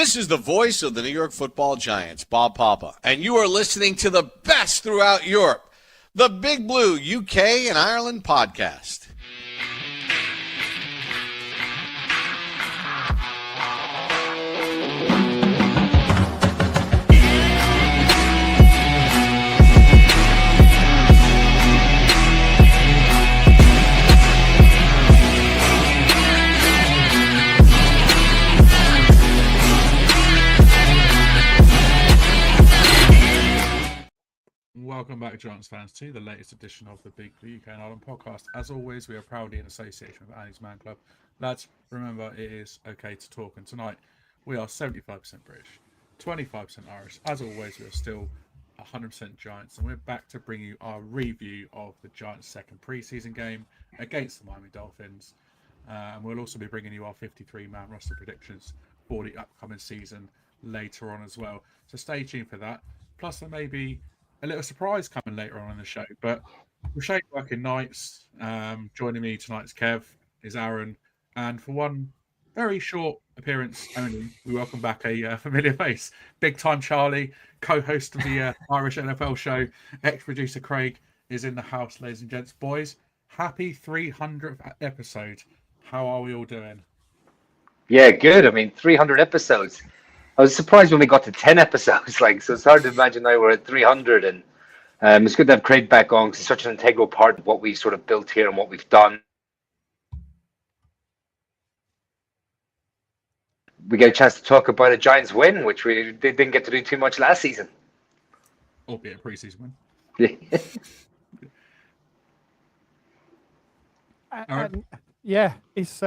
This is the voice of the New York Football Giants, Bob Papa, and you are listening to the best throughout Europe, the Big Blue UK&IRL podcast. Welcome back, Giants fans, to the latest edition of the Big Blue UK&IRL podcast. As always, we are proudly in association with Annie's Man Club. Lads, remember, it is okay to talk, and tonight we are 75% British, 25% Irish. As always, we are still 100% Giants, and we're back to bring you our review of the Giants' second preseason game against the Miami Dolphins. And we'll also be bringing you our 53-man roster predictions for the upcoming season later on as well. So stay tuned for that. Plus, there may be a little surprise coming later on in the show, but we're Shane working nights. Joining me tonight's Kev, is Aaron, and for one very short appearance only, we welcome back a familiar face, Big Time Charlie, co-host of the Irish NFL show. Ex-producer Craig is in the house, ladies and gents. Boys, happy 300th episode. How are we all doing? Yeah, good. I mean, 300 episodes. I was surprised when we got to 10 episodes, so it's hard to imagine now we're at 300, and it's good to have Craig back on because he's such an integral part of what we sort of built here and what we've done. We get a chance to talk about a Giants win, which they didn't get to do too much last season. Albeit a preseason win. Yeah, it's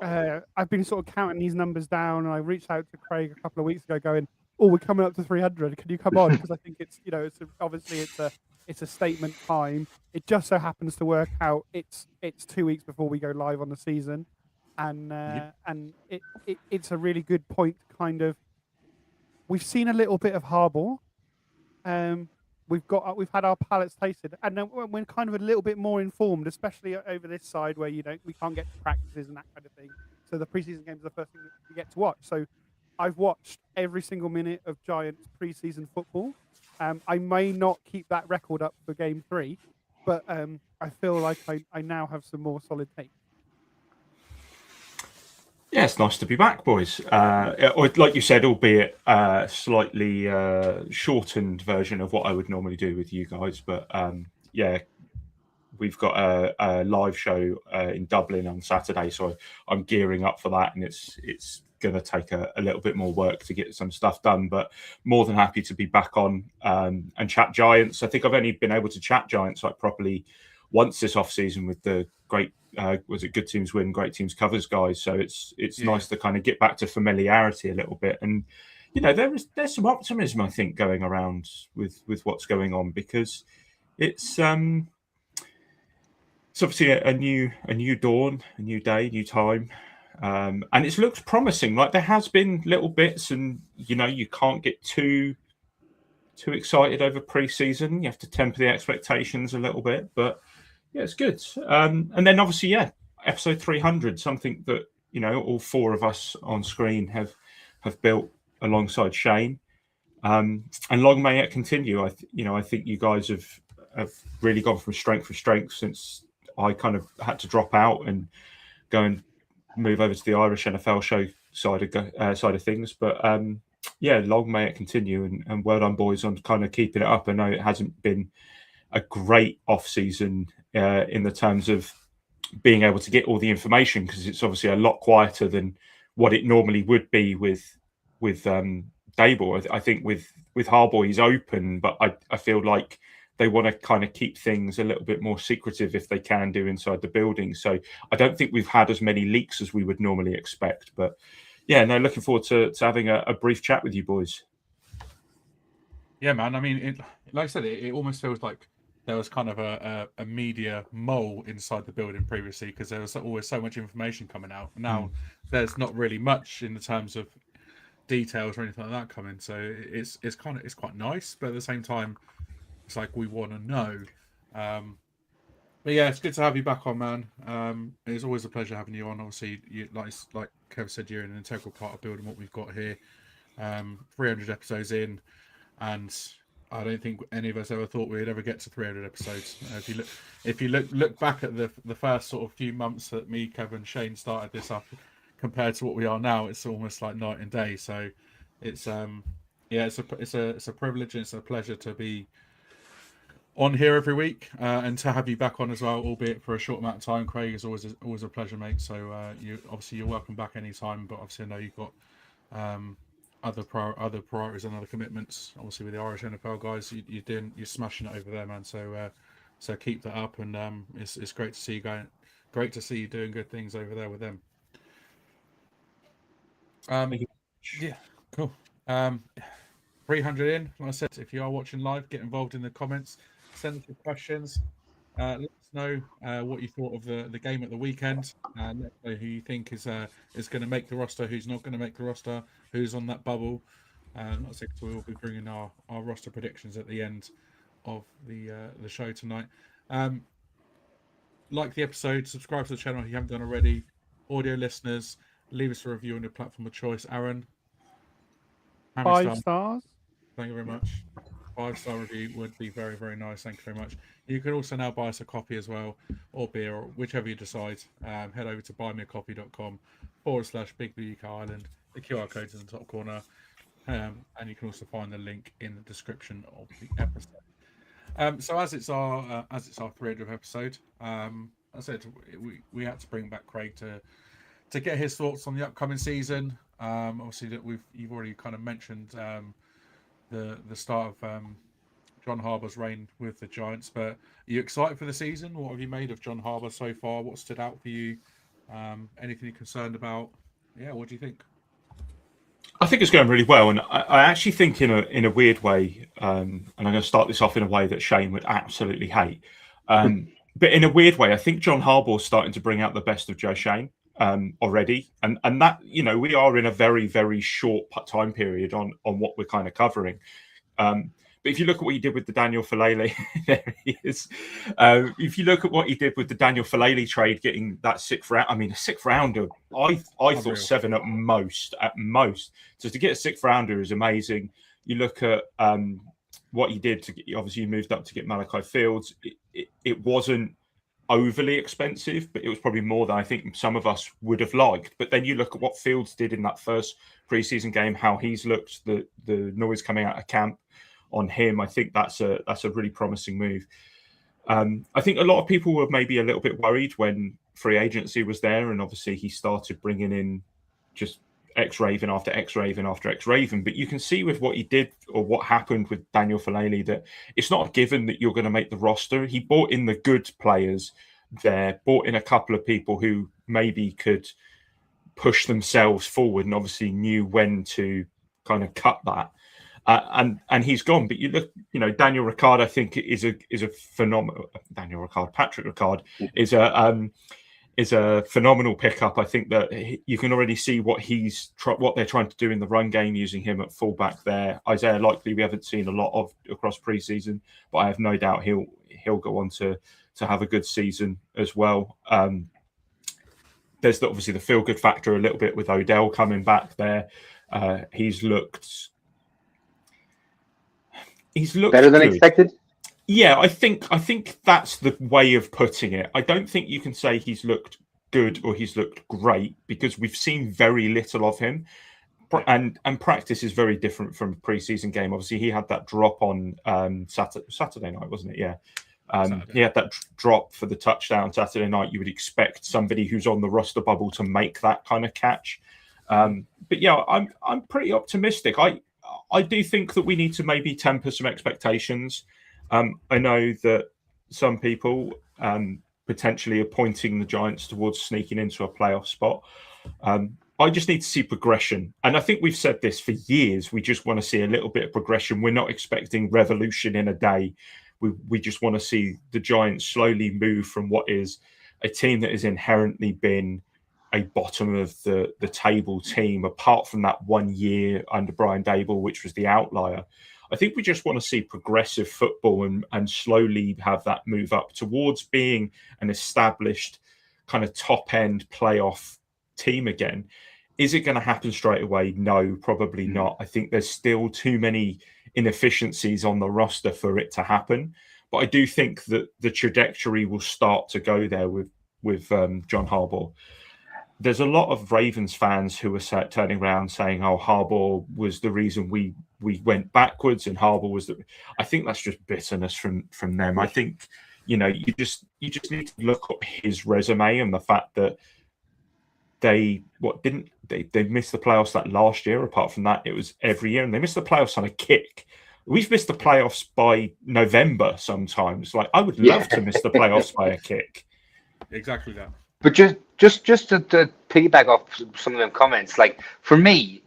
I've been sort of counting these numbers down, and I reached out to Craig a couple of weeks ago going, "Oh, we're coming up to 300. Can you come on?" Because I think it's, obviously it's a statement time. It just so happens to work out. It's 2 weeks before we go live on the season, and it's a really good point. Kind of, we've seen a little bit of Harbaugh. We've had our palates tasted, and then we're kind of a little bit more informed, especially over this side where we can't get to practices and that kind of thing. So the preseason games are the first thing that we get to watch. So I've watched every single minute of Giants preseason football. I may not keep that record up for Game 3, but I feel like I now have some more solid take. Yeah, it's nice to be back, boys. Like you said, albeit a slightly shortened version of what I would normally do with you guys. But yeah, we've got a live show in Dublin on Saturday, so I'm gearing up for that, and it's going to take a little bit more work to get some stuff done. But more than happy to be back on and chat Giants. I think I've only been able to chat Giants like properly once this off season with the great. Was it Good Teams Win, Great Teams Covers guys? So it's nice to kind of get back to familiarity a little bit, and there's some optimism I think going around with what's going on, because it's obviously a new dawn, a new day, new time, and it looks promising. Like there has been little bits, and you can't get too excited over pre-season. You have to temper the expectations a little bit, but. Yeah, it's good. And then obviously, episode 300, something that, all four of us on screen have built alongside Shane. And long may it continue. I think you guys have really gone from strength to strength since I kind of had to drop out and go and move over to the Irish NFL show side of things. But long may it continue, and well done, boys, on kind of keeping it up. I know it hasn't been a great off-season in the terms of being able to get all the information, because it's obviously a lot quieter than what it normally would be with Daboll. I think with Harbaugh, he's open, but I feel like they want to kind of keep things a little bit more secretive if they can do inside the building. So I don't think we've had as many leaks as we would normally expect. But looking forward to having a brief chat with you boys. Yeah, man. I mean, like I said, it almost feels like there was kind of a media mole inside the building previously, because there was always so much information coming out. Now there's not really much in the terms of details or anything like that coming. So it's quite nice, but at the same time, it's like we want to know. But yeah, it's good to have you back on, man. It's always a pleasure having you on. Obviously, like Kev said, you're an integral part of building what we've got here. 300 episodes in, and I don't think any of us ever thought we'd ever get to 300 episodes. If you look back at the first sort of few months that me, Kevin, Shane started this up, compared to what we are now, it's almost like night and day. So it's it's a privilege and it's a pleasure to be on here every week, and to have you back on as well, albeit for a short amount of time. Craig, is always a pleasure, mate. So you're welcome back anytime. But obviously, I know you've got other priorities and other commitments. Obviously, with the Irish NFL guys, you're smashing it over there, man. So keep that up, and it's great to see you going. Great to see you doing good things over there with them. Yeah, cool. 300 in. Like I said, if you are watching live, get involved in the comments. Send us your questions. Let us know what you thought of the game at the weekend. Let us know who you think is going to make the roster, who's not going to make the roster, who's on that bubble. Like I said, we'll be bringing our roster predictions at the end of the show tonight. Like the episode, subscribe to the channel if you haven't done already. Audio listeners, leave us a review on your platform of choice. Aaron, how many 5 stars. Thank you very much. 5-star review would be very, very nice. Thank you very much. You can also now buy us a coffee as well, or beer, or whichever you decide. Head over to buymeacoffee.com/Big Blue UK&IRL. The QR code is in the top corner. And you can also find the link in the description of the episode. So as it's our 300th episode, I said we had to bring back Craig to get his thoughts on the upcoming season. Obviously, that you've already kind of mentioned the start of John Harbaug's reign with the Giants. But are you excited for the season? What have you made of John Harbaugh so far? What stood out for you? Anything you're concerned about? Yeah, what do you think? I think it's going really well, and I actually think in a weird way, and I'm going to start this off in a way that Shane would absolutely hate. But in a weird way, I think John Harbaugh's starting to bring out the best of Joe Shane already, and that, you know, we are in a very, very short time period on what we're kind of covering. But if you look at what he did with the Daniel Falele, there he is. If you look at what he did with the Daniel Falele trade, getting that sixth round, I mean, a sixth rounder, I thought 7 at most. So to get a sixth rounder is amazing. You look at what he did obviously he moved up to get Malachi Fields. It wasn't overly expensive, but it was probably more than I think some of us would have liked. But then you look at what Fields did in that first preseason game, how he's looked, the noise coming out of camp on him. I think that's a really promising move. I think a lot of people were maybe a little bit worried when free agency was there, and obviously he started bringing in just X-Raven after X-Raven after X-Raven. But you can see with what he did or what happened with Daniel Falele that it's not a given that you're going to make the roster. He brought in the good players there, brought in a couple of people who maybe could push themselves forward and obviously knew when to kind of cut that. And he's gone. But you look, you know, Daniel Ricard, I think is a phenomenal. Patrick Ricard is a phenomenal pickup. I think that you can already see what they're trying to do in the run game, using him at fullback there. Isaiah Likely, we haven't seen a lot of across preseason, but I have no doubt he'll go on to have a good season as well. There's obviously the feel good factor a little bit with Odell coming back there. He's looked better than good. expected. Yeah, I think that's the way of putting it. I don't think you can say he's looked good or he's looked great because we've seen very little of him. And practice is very different from a preseason game. Obviously, he had that drop on Saturday night, wasn't it? Yeah. He had that drop for the touchdown Saturday night. You would expect somebody who's on the roster bubble to make that kind of catch. But yeah, I'm pretty optimistic. I do think that we need to maybe temper some expectations. I know that some people potentially are pointing the Giants towards sneaking into a playoff spot. I just need to see progression. And I think we've said this for years. We just want to see a little bit of progression. We're not expecting revolution in a day. We just want to see the Giants slowly move from what is a team that has inherently been a bottom of the table team, apart from that 1 year under Brian Dable, which was the outlier. I think we just want to see progressive football and slowly have that move up towards being an established kind of top end playoff team again. Is it going to happen straight away? No, probably not. I think there's still too many inefficiencies on the roster for it to happen. But I do think that the trajectory will start to go there with John Harbaugh. There's a lot of Ravens fans who are turning around saying, "Oh, Harbaugh was the reason we went backwards, and Harbaugh was the." I think that's just bitterness from them. I think you just need to look at his resume and the fact that they missed the playoffs that last year. Apart from that, it was every year, and they missed the playoffs on a kick. We've missed the playoffs by November sometimes. Like, I would love to miss the playoffs by a kick. Exactly that. But just to piggyback off some of them comments, like for me,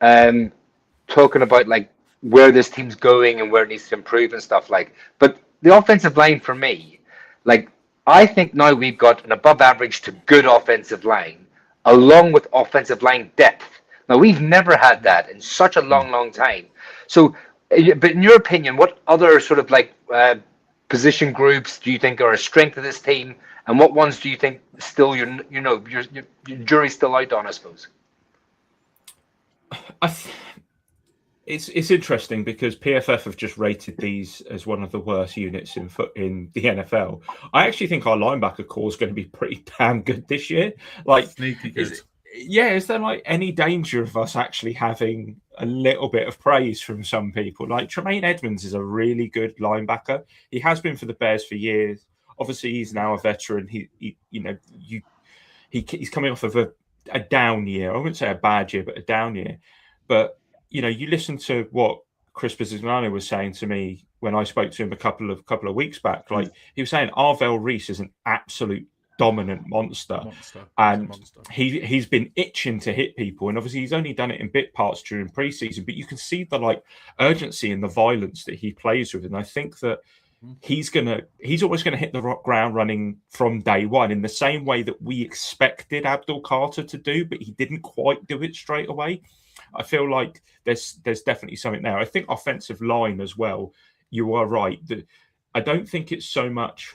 talking about like where this team's going and where it needs to improve and stuff like. But the offensive line for me, like I think now we've got an above average to good offensive line, along with offensive line depth. Now we've never had that in such a long time. So. But in your opinion, what other sort of like position groups do you think are a strength of this team, and what ones do you think still your jury's still out on? I suppose. It's interesting because PFF have just rated these as one of the worst units in the NFL. I actually think our linebacker core is going to be pretty damn good this year. Like, sneaky good. Is there like any danger of us actually having a little bit of praise from some people? Like Tremaine Edmonds is a really good linebacker. He has been for the Bears for years. Obviously, he's now a veteran. He's coming off of a down year. I wouldn't say a bad year, but a down year. But you listen to what Chris Pizzignano was saying to me when I spoke to him a couple of weeks back. Like he was saying, Arvell Reese is an absolute dominant monster. And he's been itching to hit people, and obviously he's only done it in bit parts during preseason, but you can see the like urgency and the violence that he plays with, and I think that he's always gonna hit the ground running from day one in the same way that we expected Abdul Carter to do, but he didn't quite do it straight away. I feel like there's definitely something there. I think offensive line as well, you are right. I don't think it's so much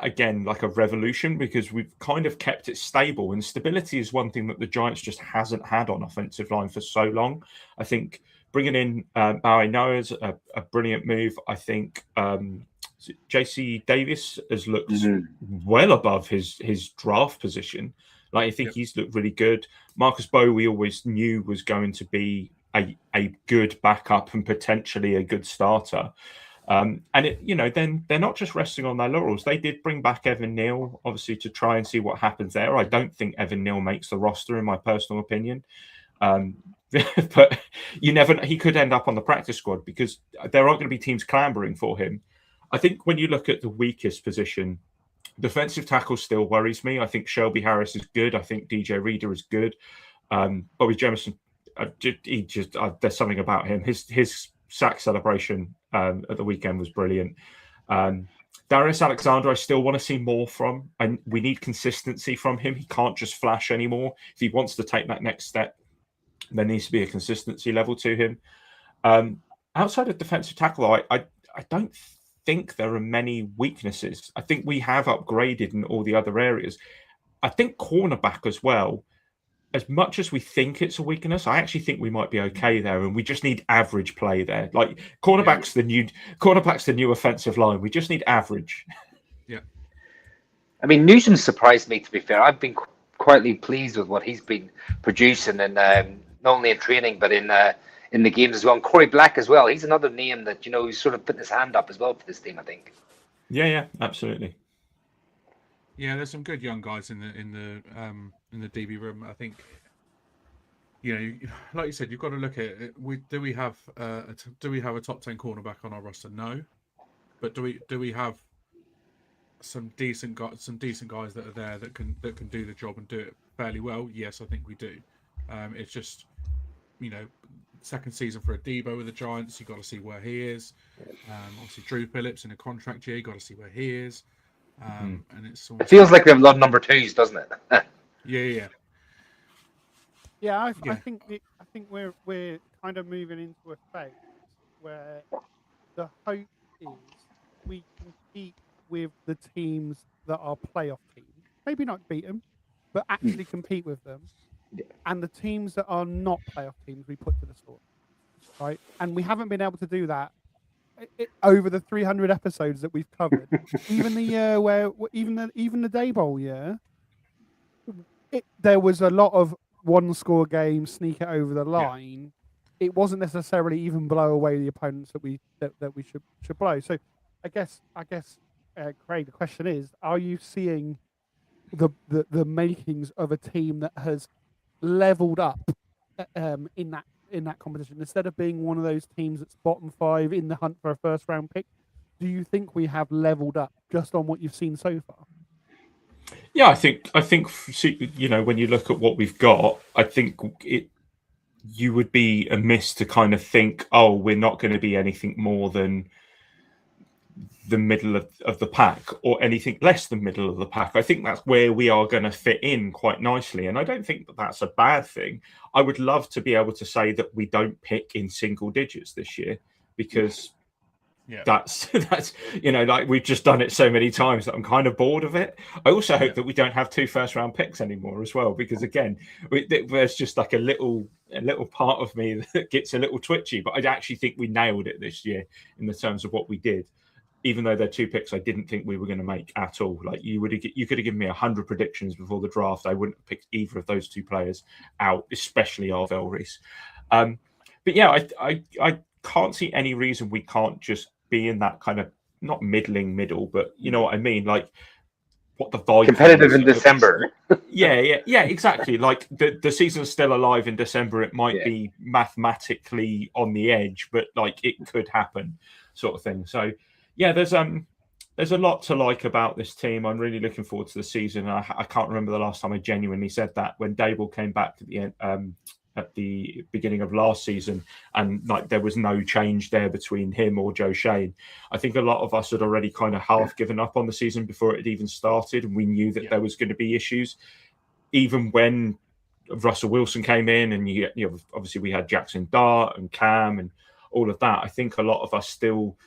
again like a revolution, because we've kind of kept it stable, and stability is one thing that the Giants just hasn't had on offensive line for so long. I think bringing in Bowie Noah is a brilliant move. I think JC Davis has looked well above his draft position. Like I think he's looked really good. Marcus Bowe we always knew was going to be a good backup and potentially a good starter. And then they're not just resting on their laurels. They did bring back Evan Neal, obviously, to try and see what happens there. I don't think Evan Neal makes the roster, in my personal opinion. But you never. He could end up on the practice squad because there aren't going to be teams clambering for him. I think when you look at the weakest position, defensive tackle still worries me. I think Shelby Harris is good. I think DJ Reader is good. Bobby Jemison, there's something about him. His sack celebration at the weekend was brilliant. Darius Alexander, I still want to see more from, and we need consistency from him. He can't just flash anymore. If he wants to take that next step, there needs to be a consistency level to him. Outside of defensive tackle, I don't think there are many weaknesses. I think we have upgraded in all the other areas. I think cornerback as well, as much as we think it's a weakness, I actually think we might be okay there, and we just need average play there. Like cornerback's the new offensive line. We just need average. Yeah. I mean, Newsom surprised me, to be fair. I've been quietly pleased with what he's been producing, and not only in training but in the games as well. And Corey Black as well. He's another name that who's sort of putting his hand up as well for this team, I think. Yeah, absolutely. Yeah, there's some good young guys in the DB room. I think, like you said, you've got to look at it. Do we have a top 10 cornerback on our roster? No, but do we have some decent guys that are there that can do the job and do it fairly well? Yes, I think we do. It's just second season for Adebo with the Giants. You got to see where he is. Obviously, Drew Phillips in a contract year. You got to see where he is. And it feels like we have a lot of number twos, doesn't it? Yeah. I think we're kind of moving into a phase where the hope is we compete with the teams that are playoff teams. Maybe not beat them, but actually compete with them. And the teams that are not playoff teams, we put to the sword, right? And we haven't been able to do that over the 300 episodes that we've covered. Even the year where, even the Day Bowl year, there was a lot of one-score games, sneak it over the line. It wasn't necessarily even blow away the opponents that we should blow. So, I guess, Craig, the question is: are you seeing the makings of a team that has leveled up in that competition instead of being one of those teams that's bottom 5 in the hunt for a first round pick? Do you think we have leveled up just on what you've seen so far? Yeah, I think when you look at what we've got, I think you would be amiss to kind of think, oh, we're not going to be anything more than the middle of the pack or anything less than middle of the pack. I think that's where we are going to fit in quite nicely. And I don't think that that's a bad thing. I would love to be able to say that we don't pick in single digits this year, because that's like we've just done it so many times that I'm kind of bored of it. I also hope that we don't have 2 first round picks anymore as well, because again, there's just like a little part of me that gets a little twitchy. But I actually think we nailed it this year in the terms of what we did. Even though they're 2 picks I didn't think we were going to make at all. Like you could have given me 100 predictions before the draft, I wouldn't have picked either of those 2 players out, especially Arvell Reese. But yeah, I can't see any reason we can't just be in that kind of not middle, but you know what I mean, like what the Vikings competitive in December. yeah, exactly. Like the season's still alive in December. It might be mathematically on the edge, but like it could happen, sort of thing. So. Yeah, there's a lot to like about this team. I'm really looking forward to the season. I can't remember the last time I genuinely said that when Dable came back at the end, at the beginning of last season, and like there was no change there between him or Joe Shane. I think a lot of us had already kind of half given up on the season before it had even started, and we knew that there was going to be issues. Even when Russell Wilson came in, and you know, obviously we had Jackson Dart and Cam and all of that. I think a lot of us still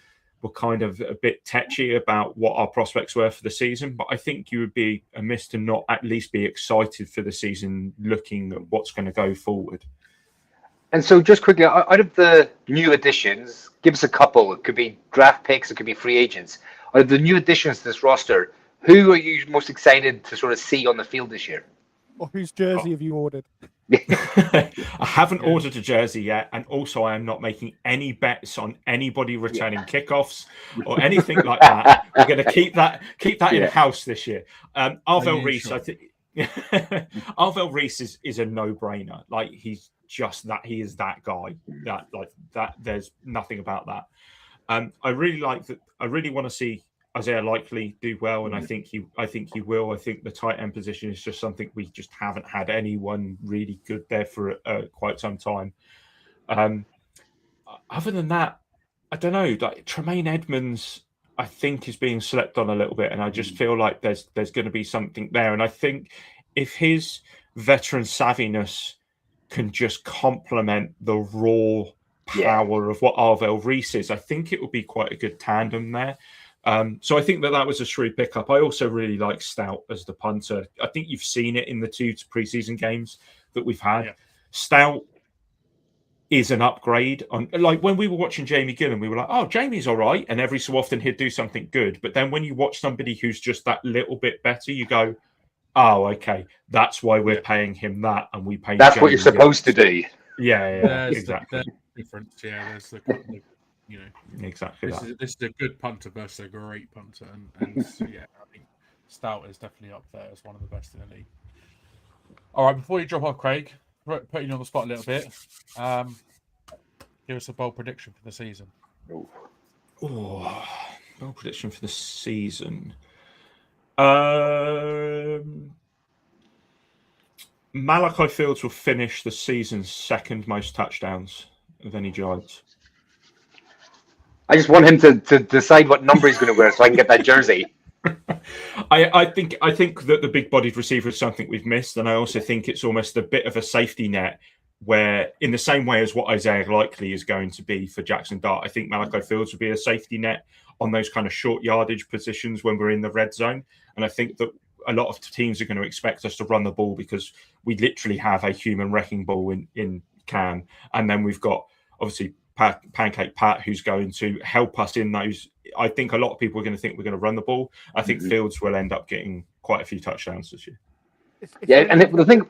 were kind of a bit tetchy about what our prospects were for the season, but I think you would be amiss to not at least be excited for the season, looking at what's going to go forward. And so just quickly, out of the new additions, give us a couple. It could be draft picks, it could be free agents. Out of the new additions to this roster, who are you most excited to sort of see on the field this year? Or whose jersey have you ordered? I haven't ordered a jersey yet, and also I am not making any bets on anybody returning kickoffs or anything like that. We're going to keep that in house this year. Arvell Reese, I think. Arvell Reese is a no-brainer. Like he's just that. He is that guy. That. There's nothing about that. I really like that. I really want to see Isaiah Likely do well, and I think he will. I think the tight end position is just something we just haven't had anyone really good there for quite some time. Other than that, I don't know. Like Tremaine Edmonds, I think is being slept on a little bit, and I just feel like there's going to be something there. And I think if his veteran savviness can just complement the raw power of what Arvell Reese is, I think it will be quite a good tandem there. So I think that was a shrewd pickup. I also really like Stout as the punter. I think you've seen it in the 2 preseason games that we've had. Yeah. Stout is an upgrade on, like when we were watching Jamie Gillen, we were like, oh, Jamie's all right. And every so often he'd do something good. But then when you watch somebody who's just that little bit better, you go, oh, okay, that's why we're paying him that. And we pay That's Jamie what you're supposed to do. Yeah, exactly. The difference, there's the you know, exactly. This is a good punter versus a great punter, and so, I think Stout is definitely up there as one of the best in the league. All right, before you drop off, Craig, putting you on the spot a little bit, give us a bold prediction for the season. Bold prediction for the season. Malachi Fields will finish the season's second most touchdowns of any Giants. I just want him to decide what number he's going to wear so I can get that jersey. I think that the big-bodied receiver is something we've missed, and I also think it's almost a bit of a safety net where in the same way as what Isaiah Likely is going to be for Jackson Dart, I think Malachi Fields would be a safety net on those kind of short yardage positions when we're in the red zone. And I think that a lot of teams are going to expect us to run the ball because we literally have a human wrecking ball in Cam. And then we've got obviously Pancake Pat, who's going to help us in those. I think a lot of people are going to think we're going to run the ball. I think Fields will end up getting quite a few touchdowns this year. It's Yeah, really and the thing,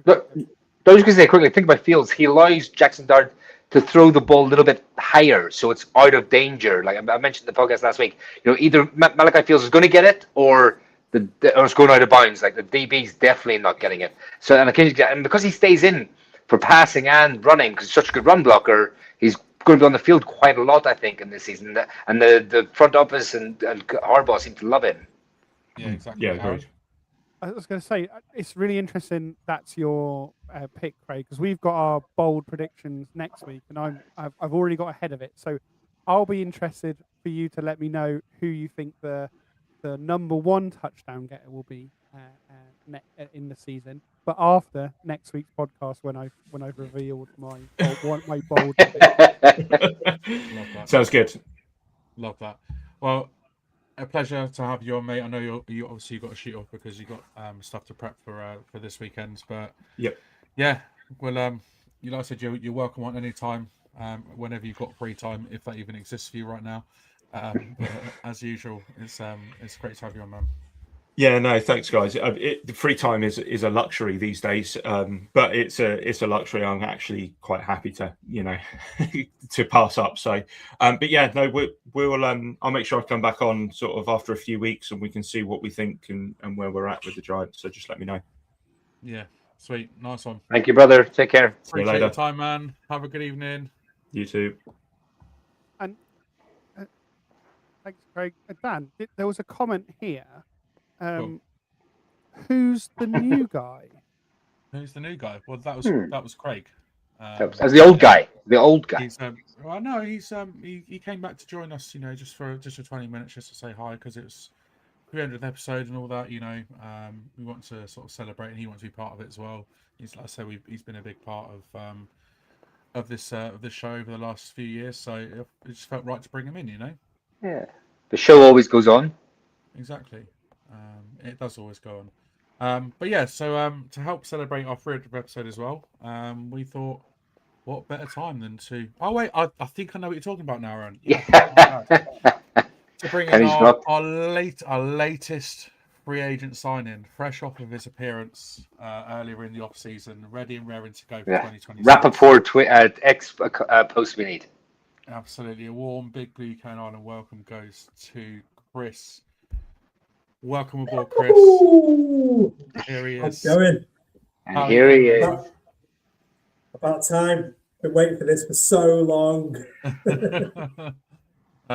look, I was going to say quickly, think about Fields. He allows Jackson Dart to throw the ball a little bit higher, so it's out of danger. Like I mentioned in the podcast last week, either Malachi Fields is going to get it, or or it's going out of bounds. Like the DB's definitely not getting it. So and because he stays in for passing and running, because he's such a good run blocker, he's going to be on the field quite a lot, I think, in this season. And the front office and Harbaugh seem to love him. Yeah, exactly. Yeah, agreed. I was going to say, it's really interesting that's your pick, Craig, because we've got our bold predictions next week, and I've already got ahead of it. So I'll be interested for you to let me know who you think the number one touchdown getter will be in the season. But after next week's podcast, when I've revealed my bold pick. Love that. Sounds good. Love that. Well, a pleasure to have you on, mate. I know you obviously got to shoot off because you got stuff to prep for this weekend. But yeah. Well, like I said, you're welcome on any time, whenever you've got free time, if that even exists for you right now. But as usual, it's great to have you on, man. Yeah, no, thanks, guys. The free time is a luxury these days, but it's a luxury I'm actually quite happy to to pass up. So, but yeah, no, we'll I'll make sure I come back on sort of after a few weeks and we can see what we think and where we're at with the Giants. So just let me know. Yeah, sweet, nice one. Thank you, brother. Take care. Appreciate your time, man. Have a good evening. You too. And thanks, Craig. Dan, there was a comment here. Who's the new guy? Who's the new guy? Well, that was Craig. As the old guy. The old guy. He's well, no, he came back to join us, just for 20 minutes, just to say hi, because it was 300th episode and all that. We want to sort of celebrate, and he wants to be part of it as well. He's, like I said, he's been a big part of this show over the last few years, so it just felt right to bring him in. Yeah, the show always goes on. Exactly. It does always go on. But yeah, so to help celebrate our 300th episode as well, we thought, what better time than to... Oh, wait, I think I know what you're talking about now, Aaron. Yeah. To bring in our latest free agent signing, fresh off of his appearance earlier in the off-season, ready and raring to go for 2026. Rappaport post we need. Absolutely. A warm Big Blue UK&IRL welcome goes to Chris. Welcome aboard, Chris. Ooh, here he is. How's it going? And here he is. About time. Been waiting for this for so long.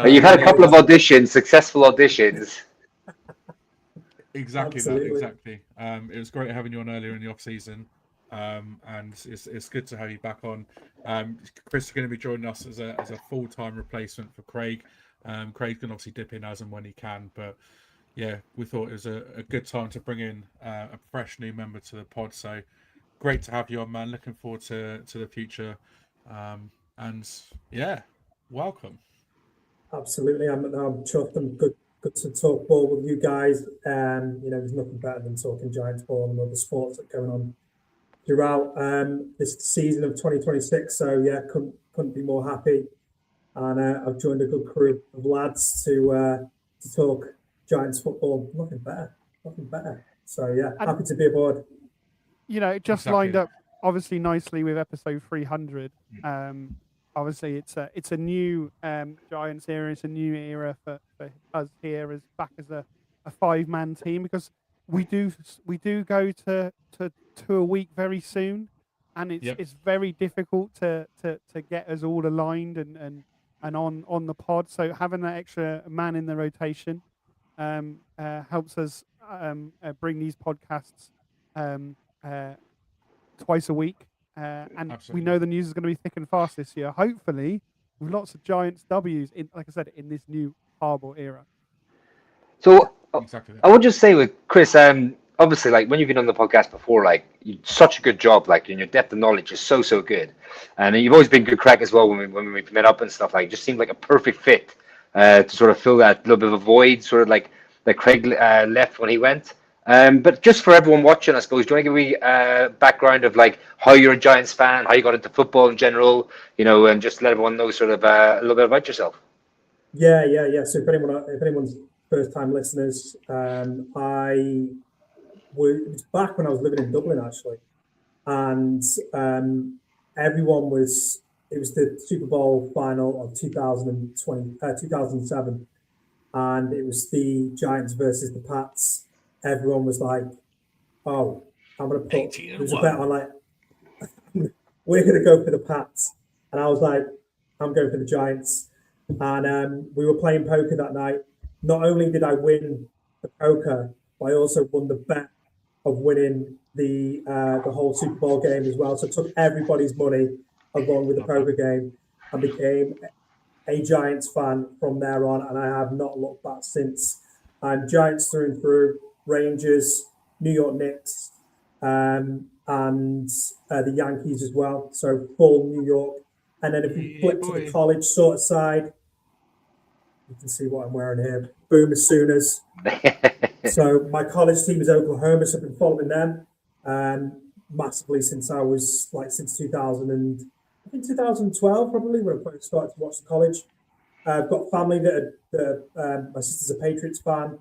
You've had a couple of auditions, successful auditions. Exactly. Absolutely. That. Exactly. It was great having you on earlier in the off season, and it's good to have you back on. Chris is going to be joining us as a full-time replacement for Craig. Craig can obviously dip in as and when he can, but yeah, we thought it was a good time to bring in a fresh new member to the pod. So great to have you on, man. Looking forward to the future, and yeah, welcome. Absolutely. I'm chuffed. I'm good to talk ball with you guys. There's nothing better than talking Giants ball and other sports that are going on throughout this season of 2026. So yeah, couldn't be more happy. And I've joined a good crew of lads to talk Giants football. Nothing better. So yeah, happy to be aboard. It just lined up obviously nicely with episode 300. Obviously, it's a new Giants era. It's a new era for us here as back as a 5-man team, because we do go to a week very soon, and it's very difficult to get us all aligned and on the pod. So having that extra man in the rotation helps us bring these podcasts twice a week. And we know the news is going to be thick and fast this year. Hopefully, with lots of Giants W's, like I said, in this new Harbaugh era. So exactly. I would just say with Chris, obviously, like when you've been on the podcast before, like you such a good job, like and your depth of knowledge is so good, and you've always been good crack as well when we met up and stuff. Like, just seemed like a perfect fit to sort of fill that little bit of a void, sort of like that Craig left when he went. But just for everyone watching, I suppose, do you want to give me a background of like how you're a Giants fan, how you got into football in general, and just let everyone know sort of a little bit about yourself. Yeah. So if anyone's first time listeners, it was back when I was living in Dublin actually, and everyone was. It was the Super Bowl final of 2007, and it was the Giants versus the Pats. Everyone was like, "Oh, I'm gonna put." There was a bet on like, "We're gonna go for the Pats," and I was like, "I'm going for the Giants." And we were playing poker that night. Not only did I win the poker, but I also won the bet of winning the whole Super Bowl game as well. So I took everybody's money along with the poker game and became a Giants fan from there on, and I have not looked back since. I'm Giants through and through, Rangers, New York Knicks, and the Yankees as well. So full New York. And then if you flip to the college sort of side, you can see what I'm wearing here. Boomer Sooners. So my college team is Oklahoma, so I've been following them massively since 2000 and I think 2012 probably when I first started to watch the college. I've got family my sister's a Patriots fan,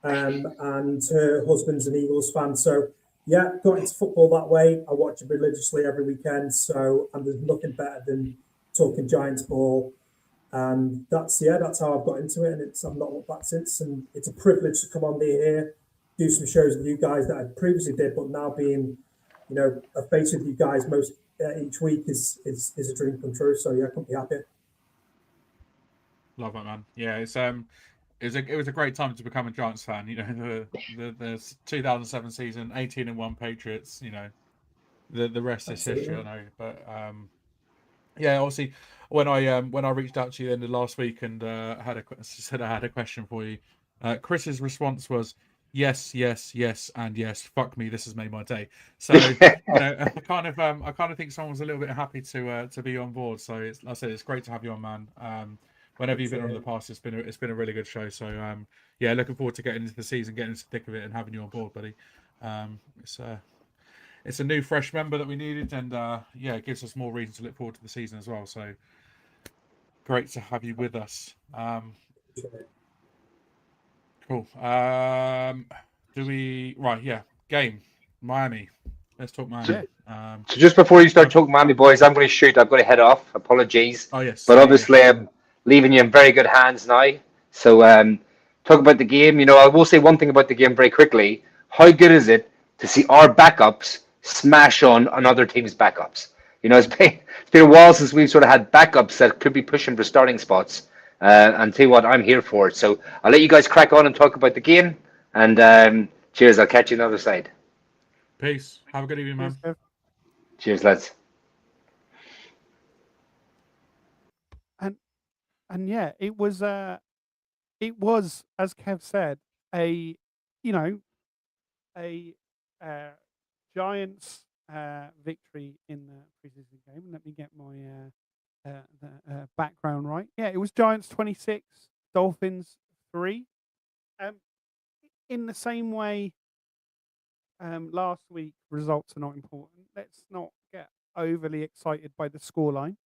and her husband's an Eagles fan. So yeah, got into football that way. I watch it religiously every weekend. And there's nothing better than talking Giants ball. And that's how I've got into it, and I've not looked back since. And it's a privilege to come on here, do some shows with you guys that I previously did, but now being, a face with you guys most each week is a dream come true. So yeah, I couldn't be happier. Love that, man. Yeah, it was a great time to become a Giants fan. The 2007 season, 18-1 Patriots. The rest is history. I know, but yeah, obviously, when I reached out to you in the last week and said I had a question for you, Chris's response was yes, and yes. Fuck me, this has made my day. So I kind of think someone's a little bit happy to be on board. So like I said, it's great to have you on, man. Whenever you've been on in the past, it's been a really good show. So yeah, looking forward to getting into the season, getting into the thick of it, and having you on board, buddy. It's a new fresh member that we needed, and yeah, it gives us more reason to look forward to the season as well. So great to have you with us. Cool. Game Miami. Let's talk Miami. So just before you start talking Miami, boys, I'm going to shoot. I've got to head off. Apologies. Oh yes. But obviously, I'm leaving you in very good hands now. So talk about the game. I will say one thing about the game very quickly. How good is it to see our backups smash on other teams' backups? It's been a while since we've sort of had backups that could be pushing for starting spots. And tell you what, I'm here for it. So I'll let you guys crack on and talk about the game. And cheers. I'll catch you on the other side. Peace. Have a good evening, man. Cheers, lads. And yeah, it was as Kev said, a Giants victory in the preseason game. Let me get my background right. Yeah, it was Giants 26, Dolphins 3. In the same way, last week results are not important. Let's not get overly excited by the scoreline.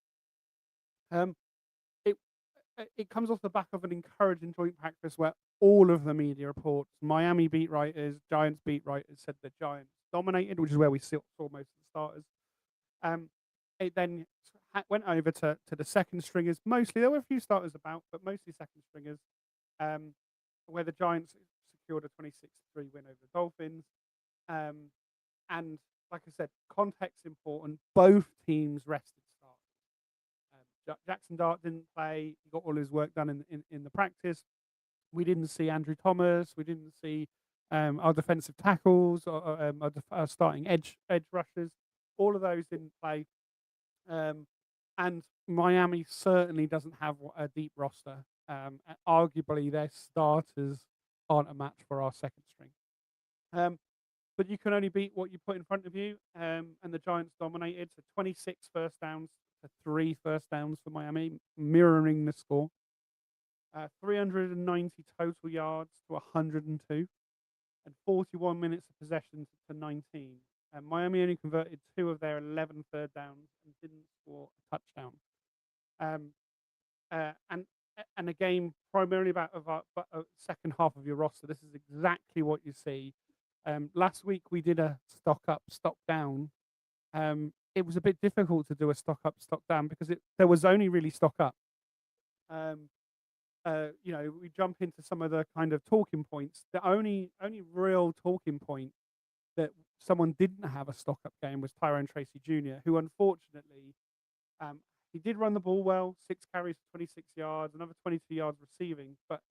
It comes off the back of an encouraging joint practice where all of the media reports, Miami beat writers, Giants beat writers, said the Giants dominated, which is where we saw most of the starters. It then went over to the second stringers. Mostly, there were a few starters about, but mostly second stringers, where the Giants secured a 26-3 win over the Dolphins. And like I said, context important. Both teams rested starters. Jackson Dart didn't play. He got all his work done in the practice. We didn't see Andrew Thomas. We didn't see our defensive tackles or our starting edge rushers. All of those didn't play. And Miami certainly doesn't have a deep roster. Arguably, their starters aren't a match for our second string. But you can only beat what you put in front of you, and the Giants dominated. So 26 first downs to 3 first downs for Miami, mirroring the score. 390 total yards to 102, and 41 minutes of possession to 19. And Miami only converted 2 of their 11 third downs and didn't score a touchdown. And a game primarily about a second half of your roster. This is exactly what you see. Last week we did a stock up, stock down. It was a bit difficult to do a stock up, stock down because there was only really stock up. We jump into some of the kind of talking points. The only real talking point that someone didn't have a stock up game was Tyrone Tracy Jr., who unfortunately he did run the ball well, 6 carries for 26 yards, another 22 yards receiving, but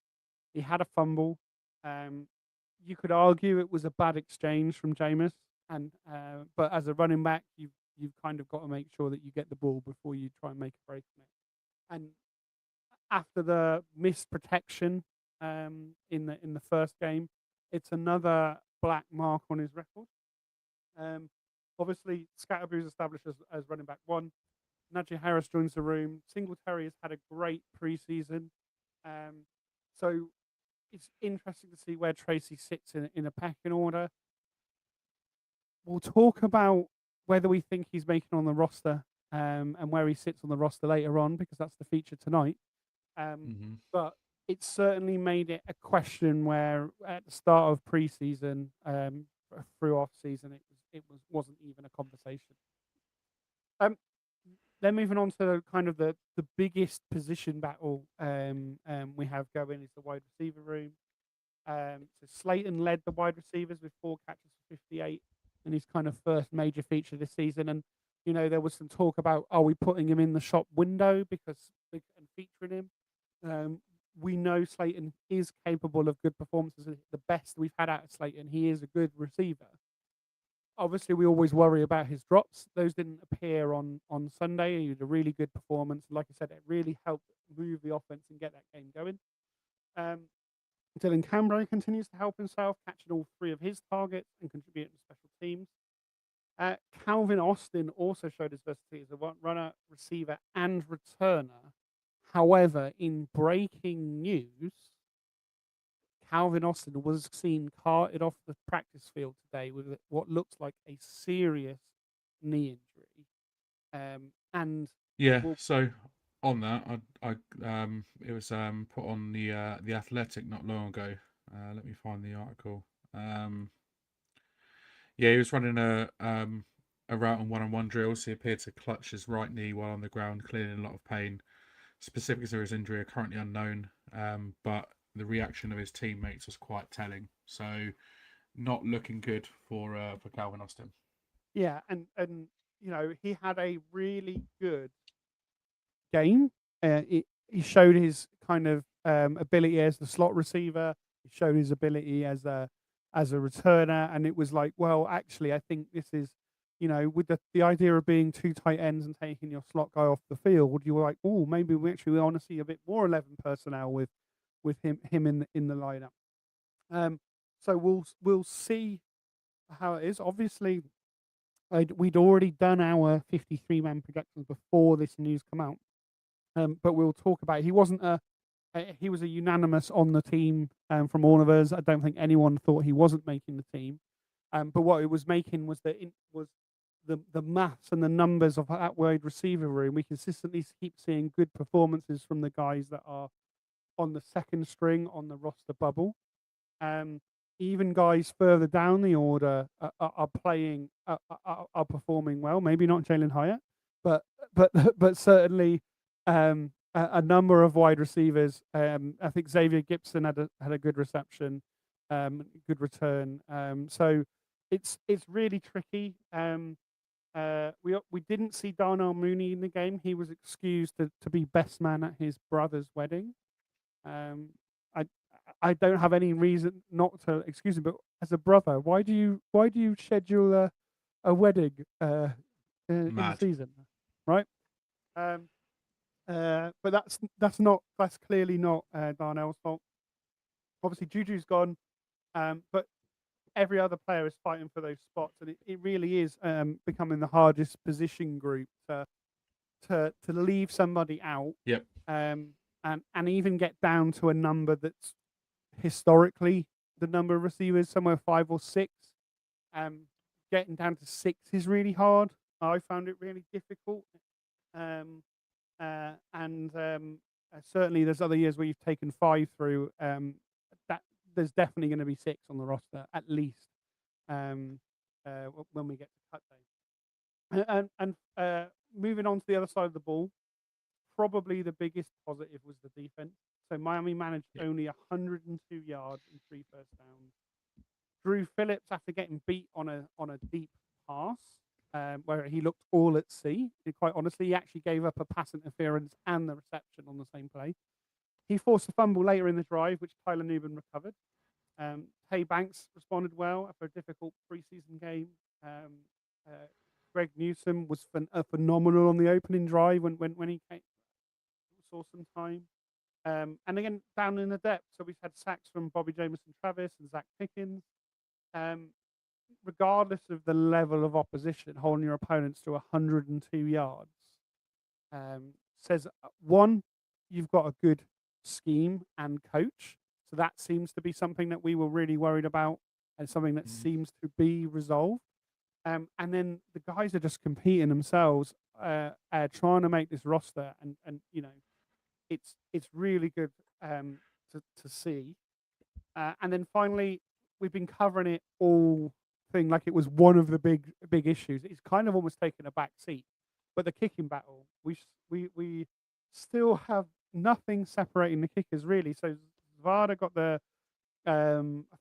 he had a fumble. You could argue it was a bad exchange from Jameis, but as a running back, you've kind of got to make sure that you get the ball before you try and make a break on it. And after the missed protection in the first game, it's another black mark on his record. Obviously, Scatterboo's established as running back 1. Najee Harris joins the room. Singletary has had a great preseason. So it's interesting to see where Tracy sits in a pecking order. We'll talk about whether we think he's making on the roster and where he sits on the roster later on, because that's the feature tonight. But it certainly made it a question where at the start of preseason, through off season, it wasn't even a conversation. Then moving on to kind of the biggest position battle we have going is the wide receiver room. So Slayton led the wide receivers with 4 catches for 58 in his kind of first major feature this season. And, there was some talk about, are we putting him in the shop window and featuring him? We know Slayton is capable of good performances. The best we've had out of Slayton. He is a good receiver. Obviously, we always worry about his drops. Those didn't appear on Sunday. He had a really good performance. Like I said, it really helped move the offense and get that game going. Dylan Cambray continues to help himself, catching all 3 of his targets and contributing to special teams. Calvin Austin also showed his versatility as a runner, receiver, and returner. However, in breaking news, Calvin Austin was seen carted off the practice field today with what looks like a serious knee injury. So on that, it was put on the Athletic not long ago. Let me find the article. He was running a route on one-on-one drills. He appeared to clutch his right knee while on the ground, clearly in a lot of pain. Specifics of his injury are currently unknown, but the reaction of his teammates was quite telling. So, not looking good for Calvin Austin. Yeah, and he had a really good game. He showed his kind of ability as the slot receiver. He showed his ability as a returner, and it was like, well, actually, I think this is, with the idea of being 2 tight ends and taking your slot guy off the field, you were like, oh, maybe we actually want to see a bit more 11 personnel with him in the lineup. So we'll see how it is. Obviously, we'd already done our 53-man projections before this news come out, but we'll talk about it. He wasn't he was a unanimous on the team from all of us. I don't think anyone thought he wasn't making the team, but what it was making was the maths and the numbers of that wide receiver room. We consistently keep seeing good performances from the guys that are on the second string on the roster bubble. Even guys further down the order are playing, are performing well. Maybe not Jalen Hyatt, but certainly a number of wide receivers. I think Xavier Gibson had a good reception, good return. So it's really tricky. We didn't see Darnell Mooney in the game. He was excused to be best man at his brother's wedding. I don't have any reason not to excuse him, but as a brother, why do you schedule a wedding in the season, right? But that's clearly not Darnell's fault. Obviously, Juju's gone, but every other player is fighting for those spots, and it really is becoming the hardest position group to leave somebody out. Yep. And even get down to a number that's historically the number of receivers, somewhere 5 or 6. Getting down to 6 is really hard. I found it really difficult. Certainly there's other years where you've taken 5 through. That there's definitely going to be 6 on the roster at least when we get to cut day. And moving on to the other side of the ball, probably the biggest positive was the defense. So Miami managed only 102 yards and 3 first downs. Drew Phillips, after getting beat on a deep pass, where he looked all at sea, quite honestly, he actually gave up a pass interference and the reception on the same play. He forced a fumble later in the drive, which Tyler Newbin recovered. Tay Banks responded well after a difficult preseason game. Greg Newsome was phenomenal on the opening drive when he saw some time. And again, down in the depth, so we've had sacks from Bobby Jameson Travis and Zach Pickens. Regardless of the level of opposition, holding your opponents to 102 yards says, one, you've got a good scheme and coach. So that seems to be something that we were really worried about and something that seems to be resolved. And then the guys are just competing themselves, trying to make this roster. And you know, it's really good to see. And then finally, we've been covering it all thing like it was one of the big issues. It's kind of almost taken a back seat. But the kicking battle, we still have nothing separating the kickers really. So Zvada got the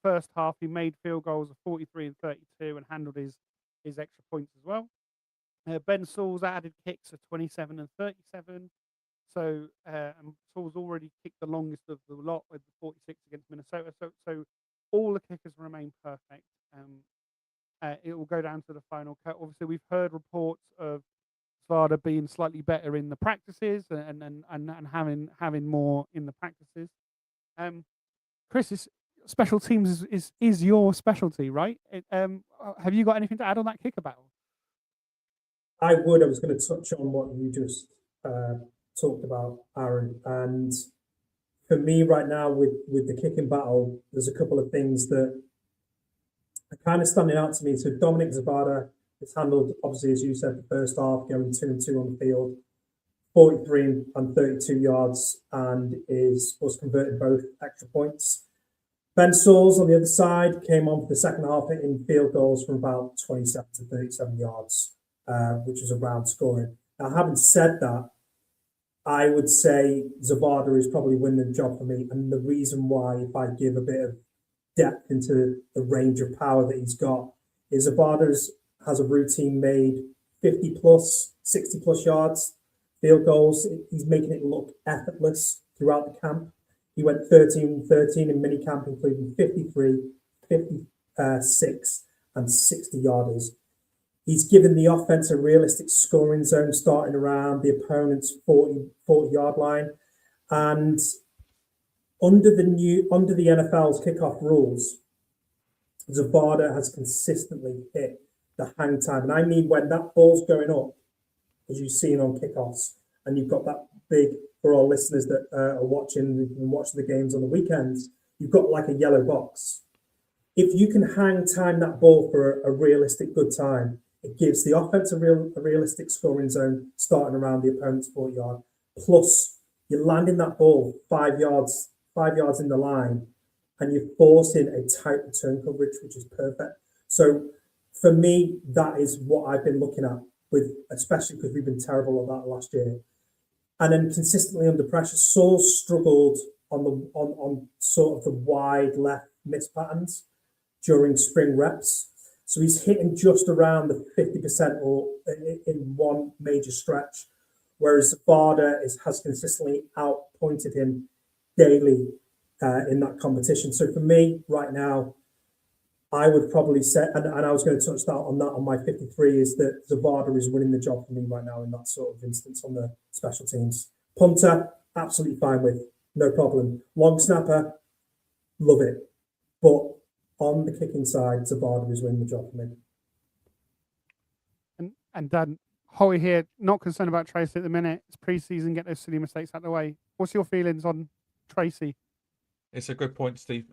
first half. He made field goals of 43 and 32 and handled his extra points as well. Ben Sauls added kicks of 27 and 37. So and Sauls already kicked the longest of the lot with the 46 against Minnesota. So all the kickers remain perfect. It will go down to the final cut. Obviously, we've heard reports of Zvada being slightly better in the practices and having more in the practices. Chris, special teams is your specialty, right? Have you got anything to add on that kicker battle? I was going to touch on what you just talked about, Aaron. And for me right now with the kicking battle, there's a couple of things that are kind of standing out to me. So Dominic Zabada has handled, obviously, as you said, the first half, going 2-2 on the field, 43 and 32 yards, and was converting both extra points. Ben Sauls on the other side came on for the second half, hitting field goals from about 27 to 37 yards, which was around scoring. Now, having said that, I would say Zabada is probably winning the job for me. And the reason why, if I give a bit of depth into the range of power that he's got, is Zabada has a routine made 50 plus, 60 plus yards, field goals. He's making it look effortless throughout the camp. He went 13-13 in minicamp, including 53, 56, and 60 yarders. He's given the offense a realistic scoring zone starting around the opponent's 40-yard line. And under the NFL's kickoff rules, Zabada has consistently hit the hang time. And I mean when that ball's going up, as you've seen on kickoffs, and you've got that big, for our listeners that are watching the games on the weekends, you've got like a yellow box. If you can hang time that ball for a realistic good time, it gives the offense a realistic scoring zone starting around the opponent's 40-yard. Plus, you're landing that ball 5 yards in the line, and you're forcing a tight return coverage, which is perfect. So for me, that is what I've been looking at, especially because we've been terrible at that last year. And then consistently under pressure, Saul struggled on sort of the wide left miss patterns during spring reps. So he's hitting just around the 50% or in one major stretch, whereas Zabada has consistently outpointed him daily in that competition. So for me right now, I would probably say, and I was going to touch on that on my 53, is that Zabada is winning the job for me right now in that sort of instance on the special teams. Punter, absolutely fine with, no problem. Long snapper, love it. But on the kicking side, Tabard was winning the job for me. And Dan, Holly here, not concerned about Tracy at the minute. It's pre-season, get those silly mistakes out of the way. What's your feelings on Tracy? It's a good point, Steve.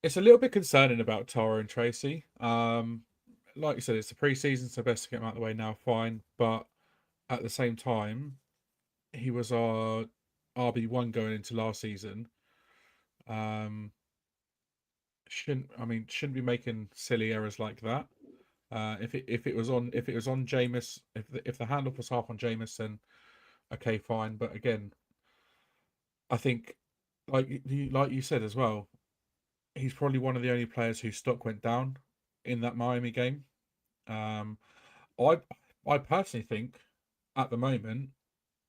It's a little bit concerning about Tara and Tracy. Like you said, it's the pre-season, so best to get him out of the way now, fine. But at the same time, he was our RB1 going into last season. Shouldn't be making silly errors like that. If it was on Jameis, if the handoff was half on Jameis, then okay, fine. But again, I think like you said as well, he's probably one of the only players whose stock went down in that Miami game. I personally think at the moment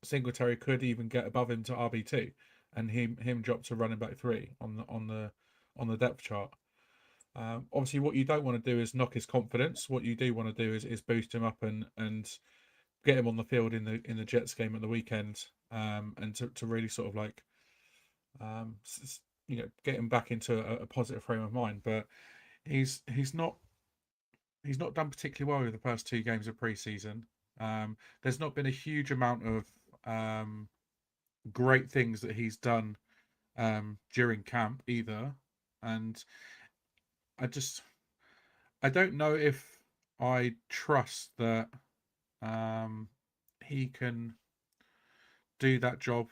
Singletary could even get above him to RB2, and him drop to running back 3 on the depth chart. Obviously, what you don't want to do is knock his confidence. What you do want to do is boost him up and get him on the field in the Jets game at the weekend, and to really sort of like get him back into a positive frame of mind. But he's not done particularly well with the first 2 games of preseason. There's not been a huge amount of great things that he's done during camp either, and I don't know if I trust that he can do that job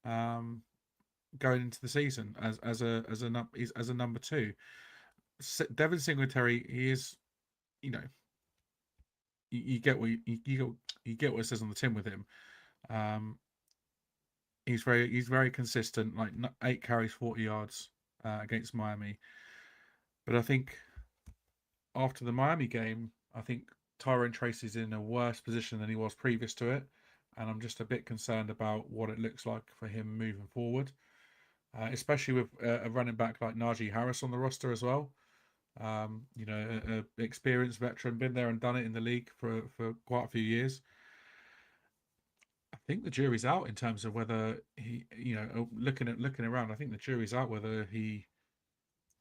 going into the season as a number 2. Devin Singletary, he is, you get what you get what it says on the tin with him. He's very consistent, like 8 carries, 40 yards against Miami. But I think after the Miami game, I think Tyrone Tracy's in a worse position than he was previous to it, and I'm just a bit concerned about what it looks like for him moving forward, especially with a running back like Najee Harris on the roster as well. An experienced veteran, been there and done it in the league for quite a few years. I think the jury's out in terms of whether he, looking around, I think the jury's out whether he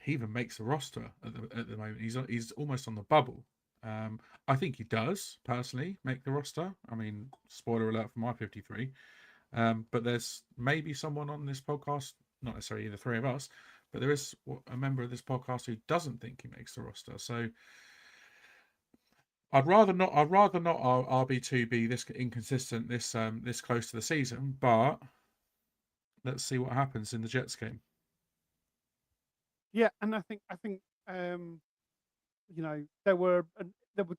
even makes the roster at the moment. He's almost on the bubble. I think he does personally make the roster. I mean, spoiler alert for my 53. But there's maybe someone on this podcast, not necessarily the 3 of us, but there is a member of this podcast who doesn't think he makes the roster. So I'd rather not our RB2 be this inconsistent this close to the season. But let's see what happens in the Jets game. Yeah, and I think there were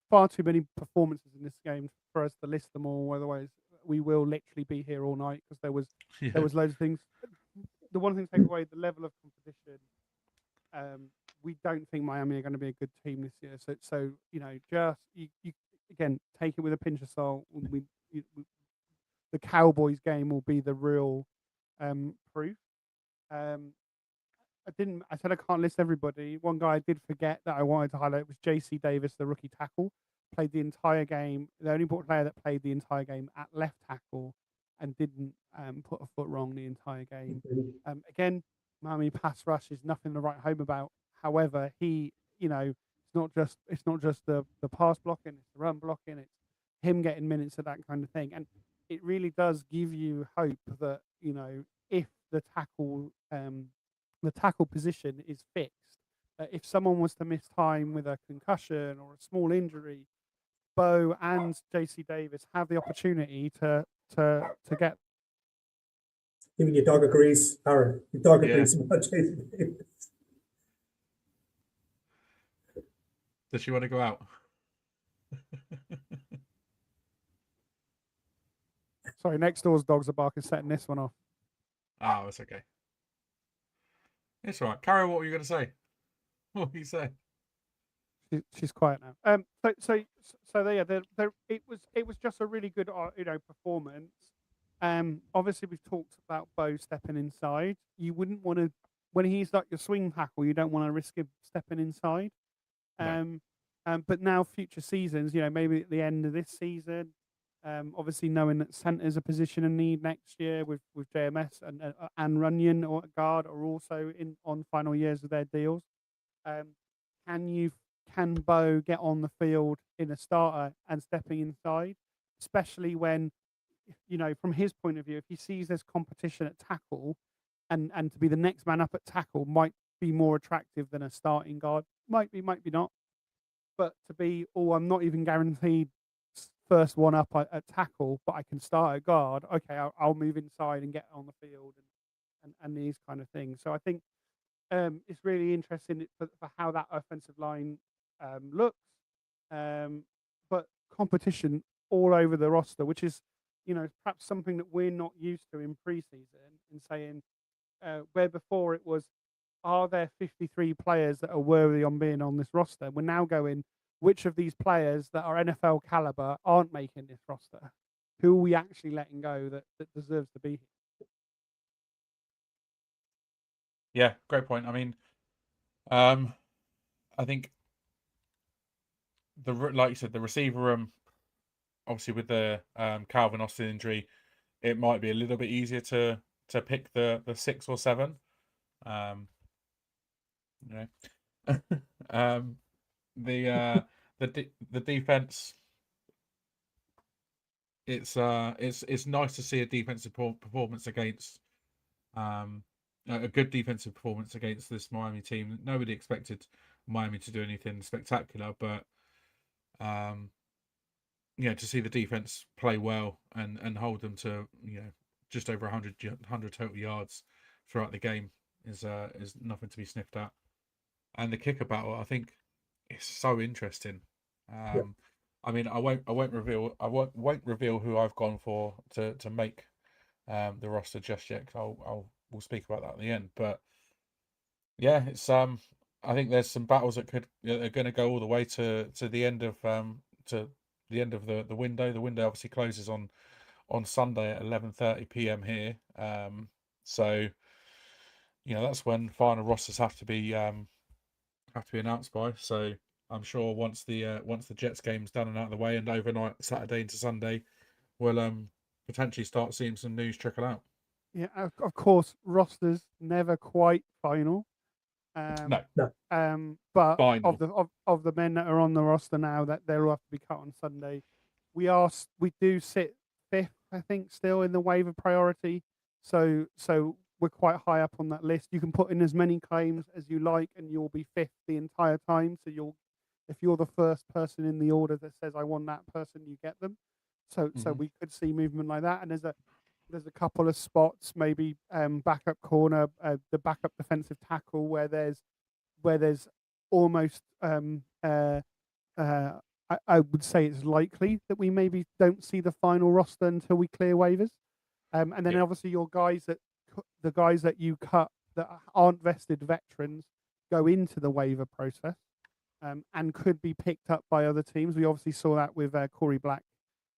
far too many performances in this game for us to list them all. Otherwise, we will literally be here all night because there was loads of things. The one thing to take away, the level of competition. We don't think Miami are going to be a good team this year. So just you again take it with a pinch of salt. The Cowboys game will be the real proof. I said I can't list everybody. One guy I did forget that I wanted to highlight was JC Davis, the rookie tackle. Played the entire game. The only player that played the entire game at left tackle and didn't put a foot wrong the entire game. Again, Miami pass rush is nothing to write home about. However, it's not just the pass blocking, it's the run blocking, it's him getting minutes of that kind of thing. And it really does give you hope that, if the tackle position is fixed. If someone was to miss time with a concussion or a small injury, Bo and JC Davis have the opportunity to get. Even your dog agrees, Aaron. Your dog agrees about JC Davis. Does she want to go out? Sorry, next door's dogs are barking, setting this one off. Oh, it's okay. It's all right. Carol, what were you going to say? What were you saying? She's quiet now. So there, it was just a really good, performance. Obviously we've talked about Bo stepping inside. You wouldn't want to, when he's like your swing tackle, you don't want to risk him stepping inside. No. But now future seasons, maybe at the end of this season, Obviously, knowing that centre's a position in need next year with JMS and Runyon or guard are also on final years of their deals. Can Bo get on the field in a starter and stepping inside, especially when, from his point of view, if he sees there's competition at tackle, and to be the next man up at tackle might be more attractive than a starting guard. Might be not. But to be, I'm not even guaranteed first one up at tackle, but I can start at guard. Okay, I'll move inside and get on the field and these kind of things. So I think it's really interesting for how that offensive line looks. But competition all over the roster, which is, perhaps something that we're not used to in preseason, in saying where before it was, are there 53 players that are worthy on being on this roster? We're now going, which of these players that are NFL caliber aren't making this roster? Who are we actually letting go that deserves to be here? Yeah, great point. I mean, I think like you said, the receiver room, obviously with the Calvin Austin injury, it might be a little bit easier to pick the 6 or 7. The defense. It's nice to see a defensive performance against a good defensive performance against this Miami team. Nobody expected Miami to do anything spectacular, but to see the defense play well and hold them to just over 100 total yards throughout the game is nothing to be sniffed at. And the kicker battle, I think, is so interesting. I mean, I won't reveal who I've gone for to make the roster just yet. We'll speak about that at the end. But yeah, it's I think there's some battles that are going to go all the way to the end of the window. The window obviously closes on Sunday at 11:30 p.m. here. So that's when final rosters have to be announced by. So I'm sure once the Jets game's done and out of the way, and overnight Saturday into Sunday, we'll potentially start seeing some news trickle out. Yeah, of course, rosters never quite final. No. But Final. of the men that are on the roster now, that they'll have to be cut on Sunday. We do sit 5th, I think, still in the waiver priority. So we're quite high up on that list. You can put in as many claims as you like, and you'll be 5th the entire time. So if you're the first person in the order that says I want that person, you get them. So we could see movement like that. And there's a couple of spots, maybe backup corner, the backup defensive tackle, where there's almost I would say it's likely that we maybe don't see the final roster until we clear waivers. And then obviously the guys that you cut that aren't vested veterans go into the waiver process and could be picked up by other teams. We obviously saw that with Corey Black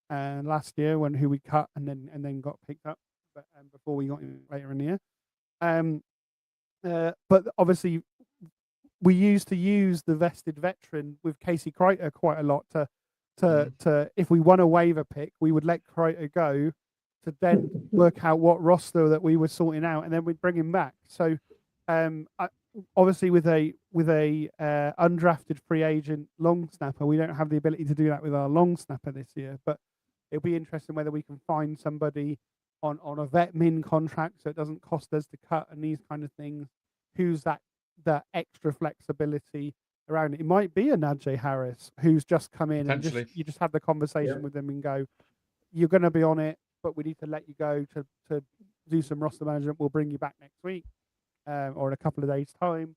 last year, who we cut and then got picked up, but before we got him later in the year. But obviously, we used to use the vested veteran with Casey Kreiter quite a lot to if we won a waiver pick, we would let Kreiter go to then work out what roster that we were sorting out, and then we'd bring him back. So obviously with a undrafted free agent long snapper, we don't have the ability to do that with our long snapper this year, but it'll be interesting whether we can find somebody on a vet min contract so it doesn't cost us to cut and these kind of things. Who's that extra flexibility around it? It might be a Najee Harris who's just come in and you just have the conversation with them and go, you're going to be on it, but we need to let you go to do some roster management. We'll bring you back next week or in a couple of days' time.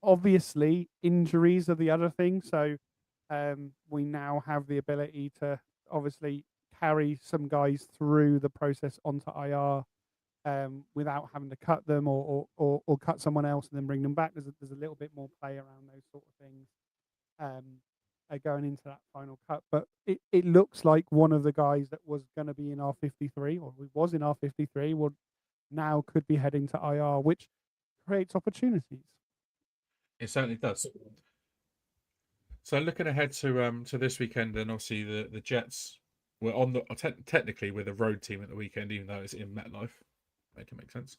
Obviously, injuries are the other thing. So we now have the ability to obviously carry some guys through the process onto IR without having to cut them or cut someone else and then bring them back. There's a little bit more play around those sort of things going into that final cut. But it looks like one of the guys that was going to be in our 53 or was in our 53 now could be heading to IR, which creates opportunities. It certainly does. So looking ahead to this weekend, and obviously the Jets were on the technically we're the road team at the weekend, even though it's in MetLife. Make it make sense.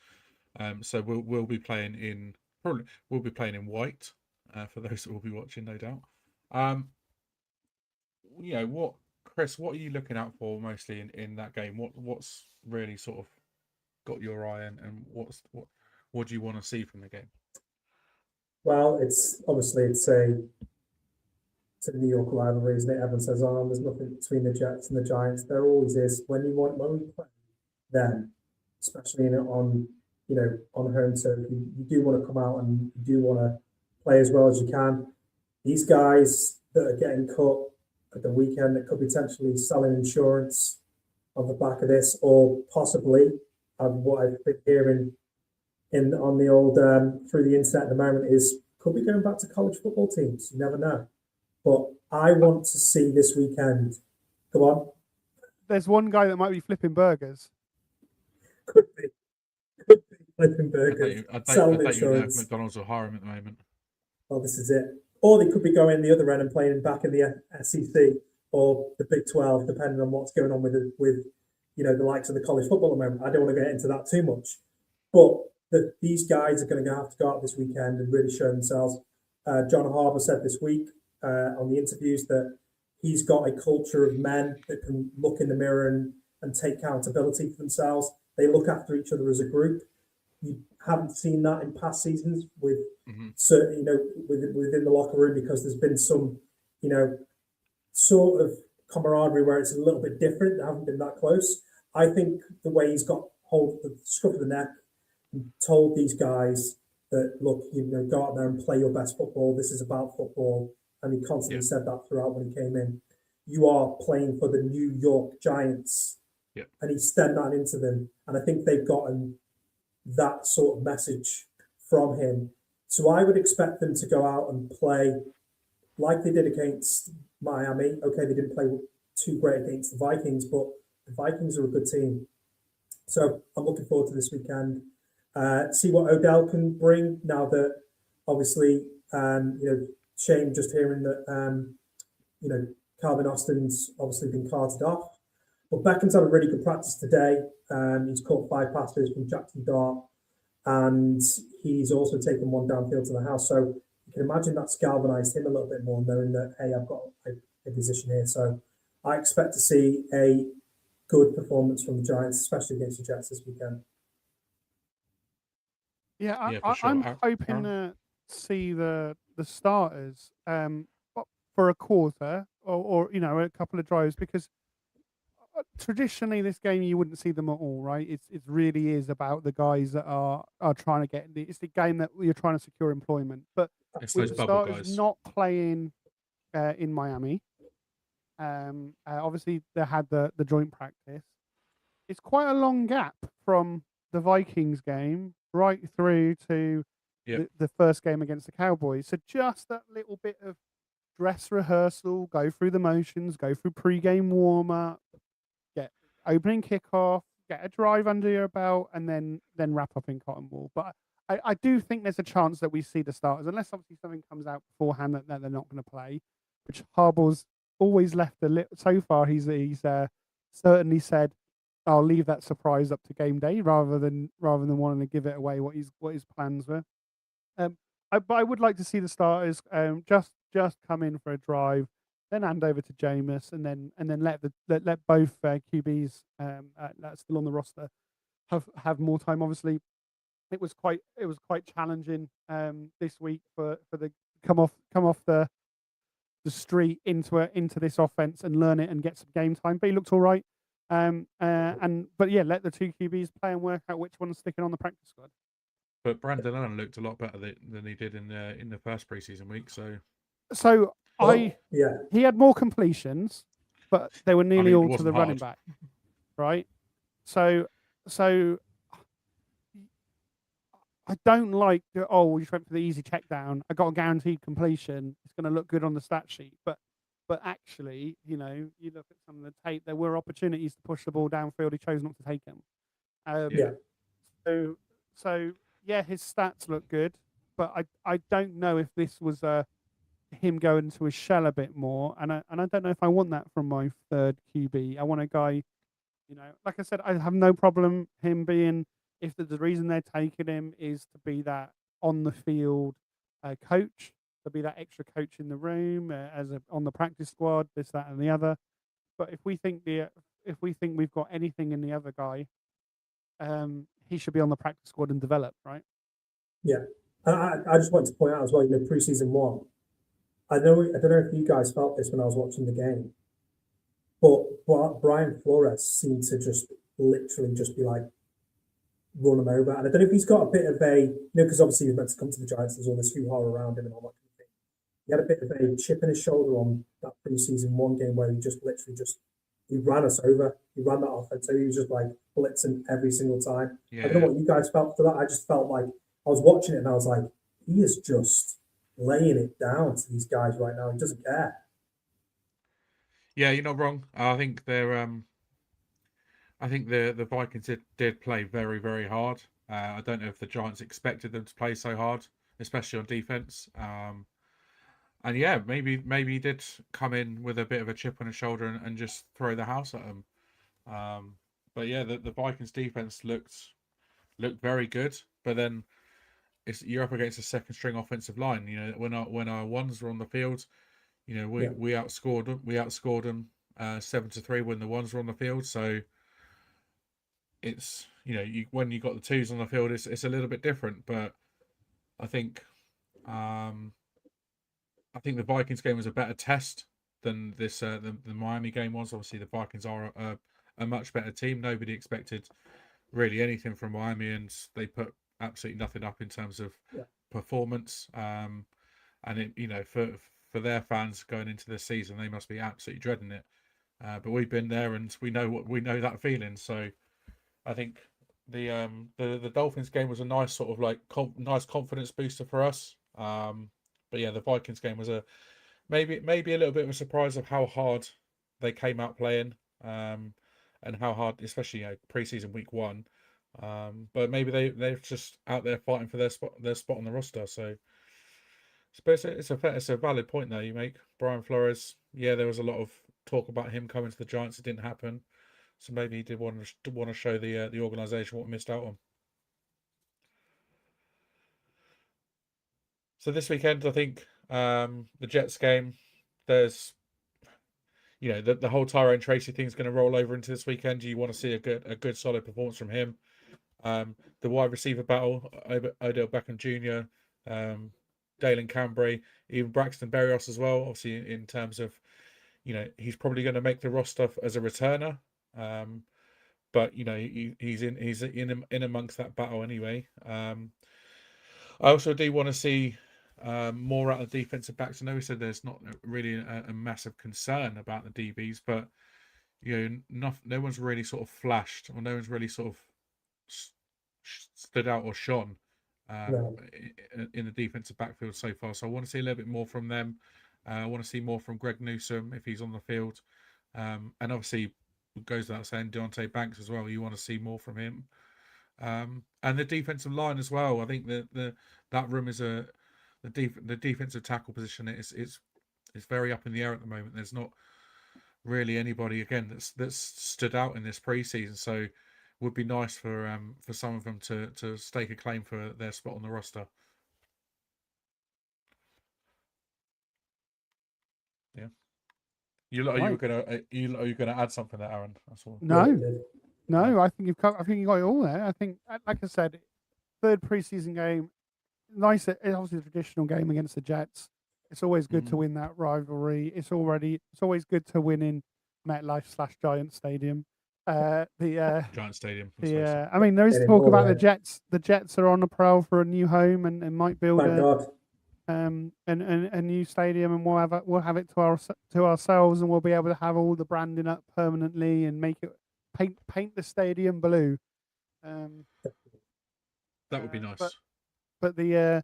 So we'll be playing in white for those that will be watching, no doubt. What, Chris? What are you looking out for mostly in that game? What's really sort of got your eye, and what do you want to see from the game? Well, it's obviously it's a New York rivalry, isn't it? Everyone says, "Oh, there's nothing between the Jets and the Giants." There always is when we play them, especially on on home turf. You do want to come out and you do want to play as well as you can. These guys that are getting cut at the weekend that could potentially selling insurance on the back of this, or possibly what I've been hearing on the old through the internet at the moment is could be going back to college football teams. You never know. But I want to see this weekend. Come on. There's one guy that might be flipping burgers. Could be. Could be flipping burgers. I Selling bet you know if insurance. McDonald's will hire him at the moment. Well, this is it. Or they could be going the other end and playing back in the SEC or the Big 12, depending on what's going on with the likes of the college football at the moment. I don't want to get into that too much. But these guys are going to have to go out this weekend and really show themselves. John Harbour said this week on the interviews that he's got a culture of men that can look in the mirror and take accountability for themselves. They look after each other as a group. You haven't seen that in past seasons with certain, within the locker room, because there's been some, sort of camaraderie where it's a little bit different. They haven't been that close. I think the way he's got hold of the scruff of the neck and told these guys that, look, go out there and play your best football. This is about football. And he constantly said that throughout when he came in. You are playing for the New York Giants. Yep. And he sent that into them. And I think they've gotten that sort of message from him. So I would expect them to go out and play like they did against Miami. Okay, they didn't play too great against the Vikings, but the Vikings are a good team. So I'm looking forward to this weekend. See what Odell can bring now that obviously, shame just hearing that, Calvin Austin's obviously been carted off. But Beckham's had a really good practice today. He's caught 5 passes from Jackson Dart, and he's also taken one downfield to the house. So you can imagine that's galvanised him a little bit more, knowing that, hey, I've got a position here. So I expect to see a good performance from the Giants, especially against the Jets this weekend. Yeah, for sure. I'm hoping to see the starters for a quarter or a couple of drives, because traditionally this game you wouldn't see them at all, right? It really is about the guys that are trying to get it's the game that you're trying to secure employment. But It's with those the bubble starters guys. not playing in Miami, obviously they had the joint practice. It's quite a long gap from the Vikings game right through to the first game against the Cowboys. So just that little bit of dress rehearsal, go through the motions, go through pre-game warm-up, get opening kickoff, get a drive under your belt, and then wrap up in Cotton Wool. But I do think there's a chance that we see the starters, unless obviously something comes out beforehand that they're not going to play, which Harbaugh's always left a little. So far, he's certainly said, "I'll leave that surprise up to game day," rather than wanting to give it away what his plans were. But I would like to see the starters just come in for a drive, then hand over to Jameis, and then let both QBs that's still on the roster have more time. Obviously, it was quite challenging this week for the come off the street into this offense and learn it and get some game time. But he looked all right. But yeah, let the two QBs play and work out which one's sticking on the practice squad. But Brandon Allen looked a lot better than he did in the first preseason week. So he had more completions, but they were nearly all to the running back, right? So I don't like you went for the easy check down. I got a guaranteed completion. It's going to look good on the stat sheet, but actually, you look at some of the tape. There were opportunities to push the ball downfield. He chose not to take them. So yeah, his stats look good, but I don't know if this was a him go into his shell a bit more, and I don't know if I want that from my third QB. I want a guy, like I said, I have no problem him being, if the reason they're taking him is to be that on the field coach, to be that extra coach in the room, on the practice squad, this, that, and the other. But if we think we've got anything in the other guy, he should be on the practice squad and develop, right? Yeah. I just want to point out as well, preseason one. I don't know if you guys felt this when I was watching the game, but Brian Flores seemed to just literally just be like run him over. And I don't know if he's got a bit of a, because obviously he was meant to come to the Giants, there's all this hoo-ha around him and all that kind of thing. He had a bit of a chip in his shoulder on that preseason one game where he just literally he ran us over. He ran that offense. So he was just like blitzing every single time. Yeah. I don't know what you guys felt for that. I just felt like I was watching it and I was like, he is just laying it down to these guys right now. He doesn't care. Yeah, you're not wrong. I think the Vikings did play very, very hard. I don't know if the Giants expected them to play so hard, especially on defense. And yeah, maybe he did come in with a bit of a chip on his shoulder and just throw the house at them. But yeah, the Vikings defense looked very good. But then you're up against a second string offensive line. When our ones were on the field, we outscored them 7-3 when the ones were on the field. So it's when you got the twos on the field, it's a little bit different. But I think the Vikings game was a better test than this the Miami game was. Obviously, the Vikings are a much better team. Nobody expected really anything from Miami, and they put absolutely nothing up in terms of performance. And it, for their fans going into this season, they must be absolutely dreading it. But we've been there, and we know that feeling. So I think the Dolphins game was a nice sort of like nice confidence booster for us. But yeah, the Vikings game was maybe a little bit of a surprise of how hard they came out playing, and how hard, especially preseason week 1. But maybe they're just out there fighting for their spot on the roster. So it's a valid point there you make, Brian Flores. Yeah, there was a lot of talk about him coming to the Giants. It didn't happen. So maybe he did want to show the organisation what we missed out on. So this weekend, I think the Jets game, there's the whole Tyrone Tracy thing is going to roll over into this weekend. You want to see a good solid performance from him. The wide receiver battle, Odell Beckham Jr., Dalen Cambry, even Braxton Berrios as well. Obviously, in terms of he's probably going to make the roster as a returner. But he's in amongst that battle anyway. I also do want to see more out of defensive backs. I know we said there's not really a massive concern about the DBs, but no one's really sort of flashed, or no one's really sort of stood out or shone in the defensive backfield so far. So I want to see a little bit more from them. I want to see more from Greg Newsome if he's on the field, and obviously it goes without saying Deontay Banks as well. You want to see more from him, and the defensive line as well. I think that room is the defensive tackle position. It's very up in the air at the moment. There's not really anybody again that's stood out in this preseason. So it would be nice for some of them to stake a claim for their spot on the roster. Yeah. You were gonna add something there, Aaron? That's all. No, I think you got it all there. I think, like I said, third preseason game, nice. It's obviously a traditional game against the Jets. It's always good to win that rivalry. It's always good to win in MetLife/Giant Stadium. Giant Stadium. I mean, there is talk about the Jets. The Jets are on the prowl for a new home and might build a new stadium, and we'll have it to ourselves, and we'll be able to have all the branding up permanently and make it paint the stadium blue. That would be nice. But yeah,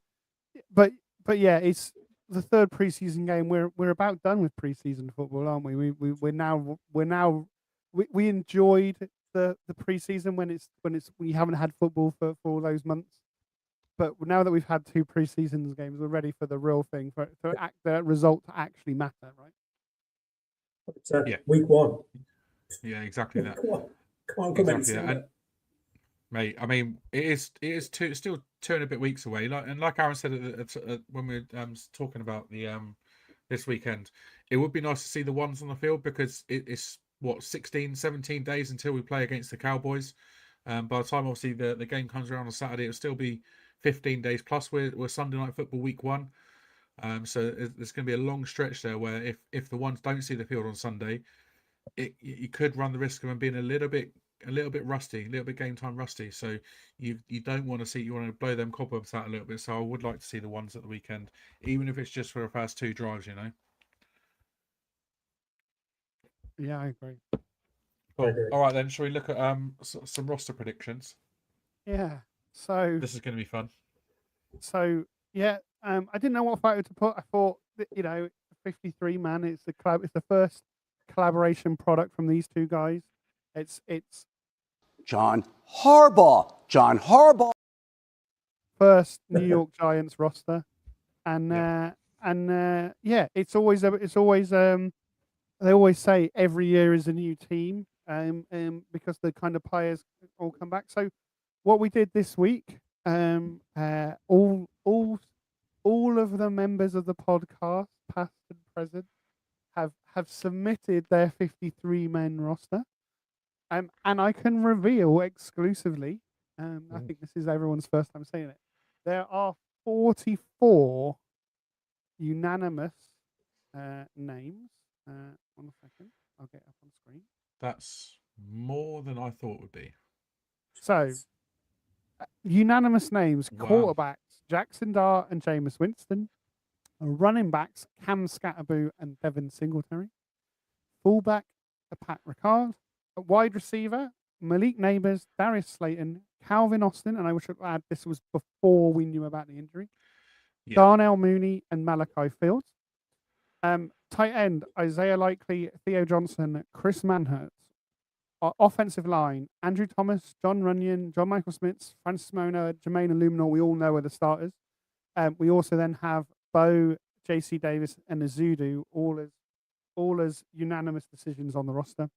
it's the third preseason game. We're about done with preseason football, aren't we? We enjoyed the preseason when we haven't had football for all those months. but now that we've had 2 pre-seasons games, we're ready for the real thing, for the result to actually matter, right? It's, Yeah. week 1. Yeah, exactly that. Can't come any Exactly that. sooner. And mate, I mean, it's still 2 and a bit weeks away. Like Aaron said when we were talking about the this weekend, it would be nice to see the ones on the field, because it's what 16, 17 days until we play against the Cowboys. By the time obviously the game comes around on Saturday, it'll still be 15 days plus. We're Sunday Night Football week 1. So there's going to be a long stretch there where if the ones don't see the field on Sunday, you could run the risk of them being a little bit rusty, a little bit game time rusty. So you don't want to see, you want to blow them cobwebs out a little bit. So I would like to see the ones at the weekend, even if it's just for the first 2 drives, you know. Yeah, I agree. Cool. All right then, shall we look at some roster predictions? Yeah. So This is going to be fun. Yeah, I didn't know what photo to put. I thought that, 53 man. It's the first collaboration product from these 2 guys. It's John Harbaugh. First New York Giants roster, and it's always they always say every year is a new team, because the kind of players all come back. So what we did this week, all of the members of the podcast, past and present, have submitted their 53 men roster, and I can reveal exclusively. I think this is everyone's first time saying it. There are 44 unanimous names. 1 second, I'll get up on screen. That's more than I thought would be. So, unanimous names: Wow. quarterbacks Jackson Dart and Jameis Winston, running backs Cam Scatterboo and Devin Singletary, fullback Pat Ricard, a wide receiver Malik Neighbors, Darius Slayton, Calvin Austin, and I wish I'd add this was before we knew about the injury. Yeah. Darnell Mooney and Malachi Fields. Tight end Isaiah Likely, Theo Johnson, Chris Manhurst. Offensive line Andrew Thomas, John Runyon, John Michael Smith, Francis Mona, Jermaine Illuminor. We all know are the starters. We also then have Bo, JC Davis, and Azudu, all as unanimous decisions on the roster.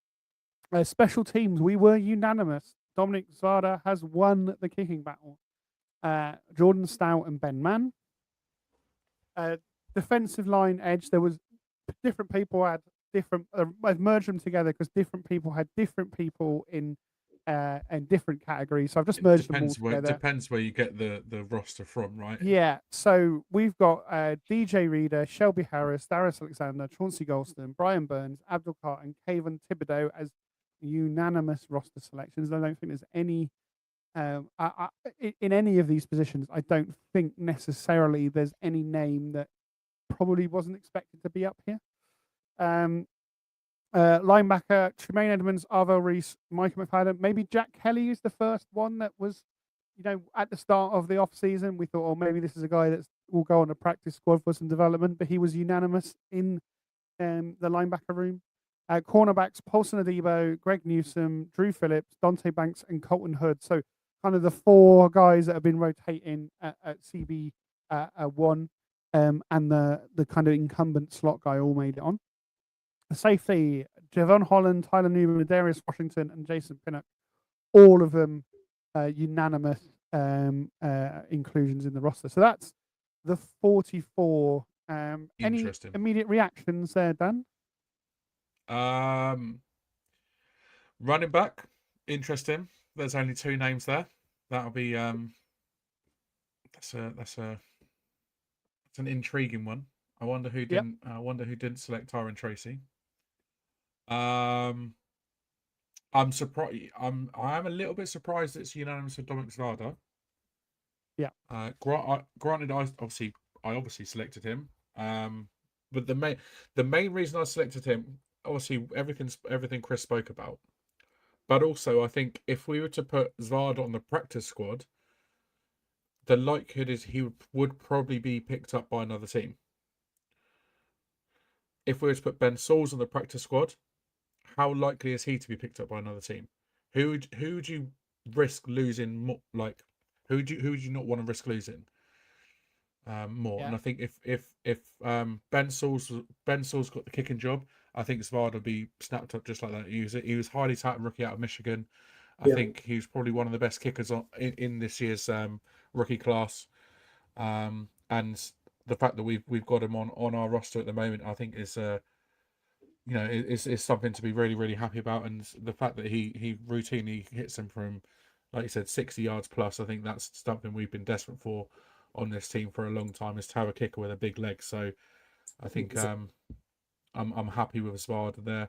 Special teams, we were unanimous. Dominic Zada has won the kicking battle. Jordan Stout and Ben Mann. Defensive line edge, there was different people had different. I've merged them together because different people had different people in different categories. So I've just merged them all together. Depends where you get the roster from, right? Yeah. So we've got DJ Reader, Shelby Harris, Darius Alexander, Chauncey Golston, Brian Burns, Abdul Carr, and Kayvon Thibodeau as unanimous roster selections. I don't think there's any in any of these positions. I don't think necessarily there's any name that probably wasn't expected to be up here. Linebacker Tremaine Edmonds, Arvell Reese, Michael McFadden. Maybe Jack Kelly is the first one that was, at the start of the off season. We thought, oh, maybe this is a guy that will go on a practice squad for some development, but he was unanimous in the linebacker room. Cornerbacks Paulson Adebo, Greg Newsome, Drew Phillips, Dante Banks, and Colton Hood. So kind of the 4 guys that have been rotating at CB 1, and the kind of incumbent slot guy all made it on. The safety, Javon Holland, Tyler Newman, Darius Washington, and Jason Pinnock, all of them unanimous inclusions in the roster. So that's the 44. Any immediate reactions there, Dan? Running back, interesting. There's only 2 names there. That'll be that's an intriguing one. I wonder who didn't. I wonder who didn't select Tyron Tracy. I'm surprised. I am a little bit surprised it's unanimous with Dominic Zvada. Yeah. Granted, I obviously selected him. But the main reason I selected him, obviously everything Chris spoke about. But also, I think if we were to put Zvada on the practice squad, the likelihood is he would probably be picked up by another team. If we were to put Ben Sauls on the practice squad, how likely is he to be picked up by another team? Who would you risk losing? Who would you not want to risk losing? More. Yeah. And I think if Ben Saul's got the kicking job, I think Zvard would be snapped up just like that. He was highly touted rookie out of Michigan. I think he was probably one of the best kickers in this year's rookie class. And the fact that we've got him on our roster at the moment, I think is is something to be really, really happy about. And the fact that he routinely hits them from, like you said, 60 yards plus, I think that's something we've been desperate for on this team for a long time, is to have a kicker with a big leg. So I think I'm happy with Svard there.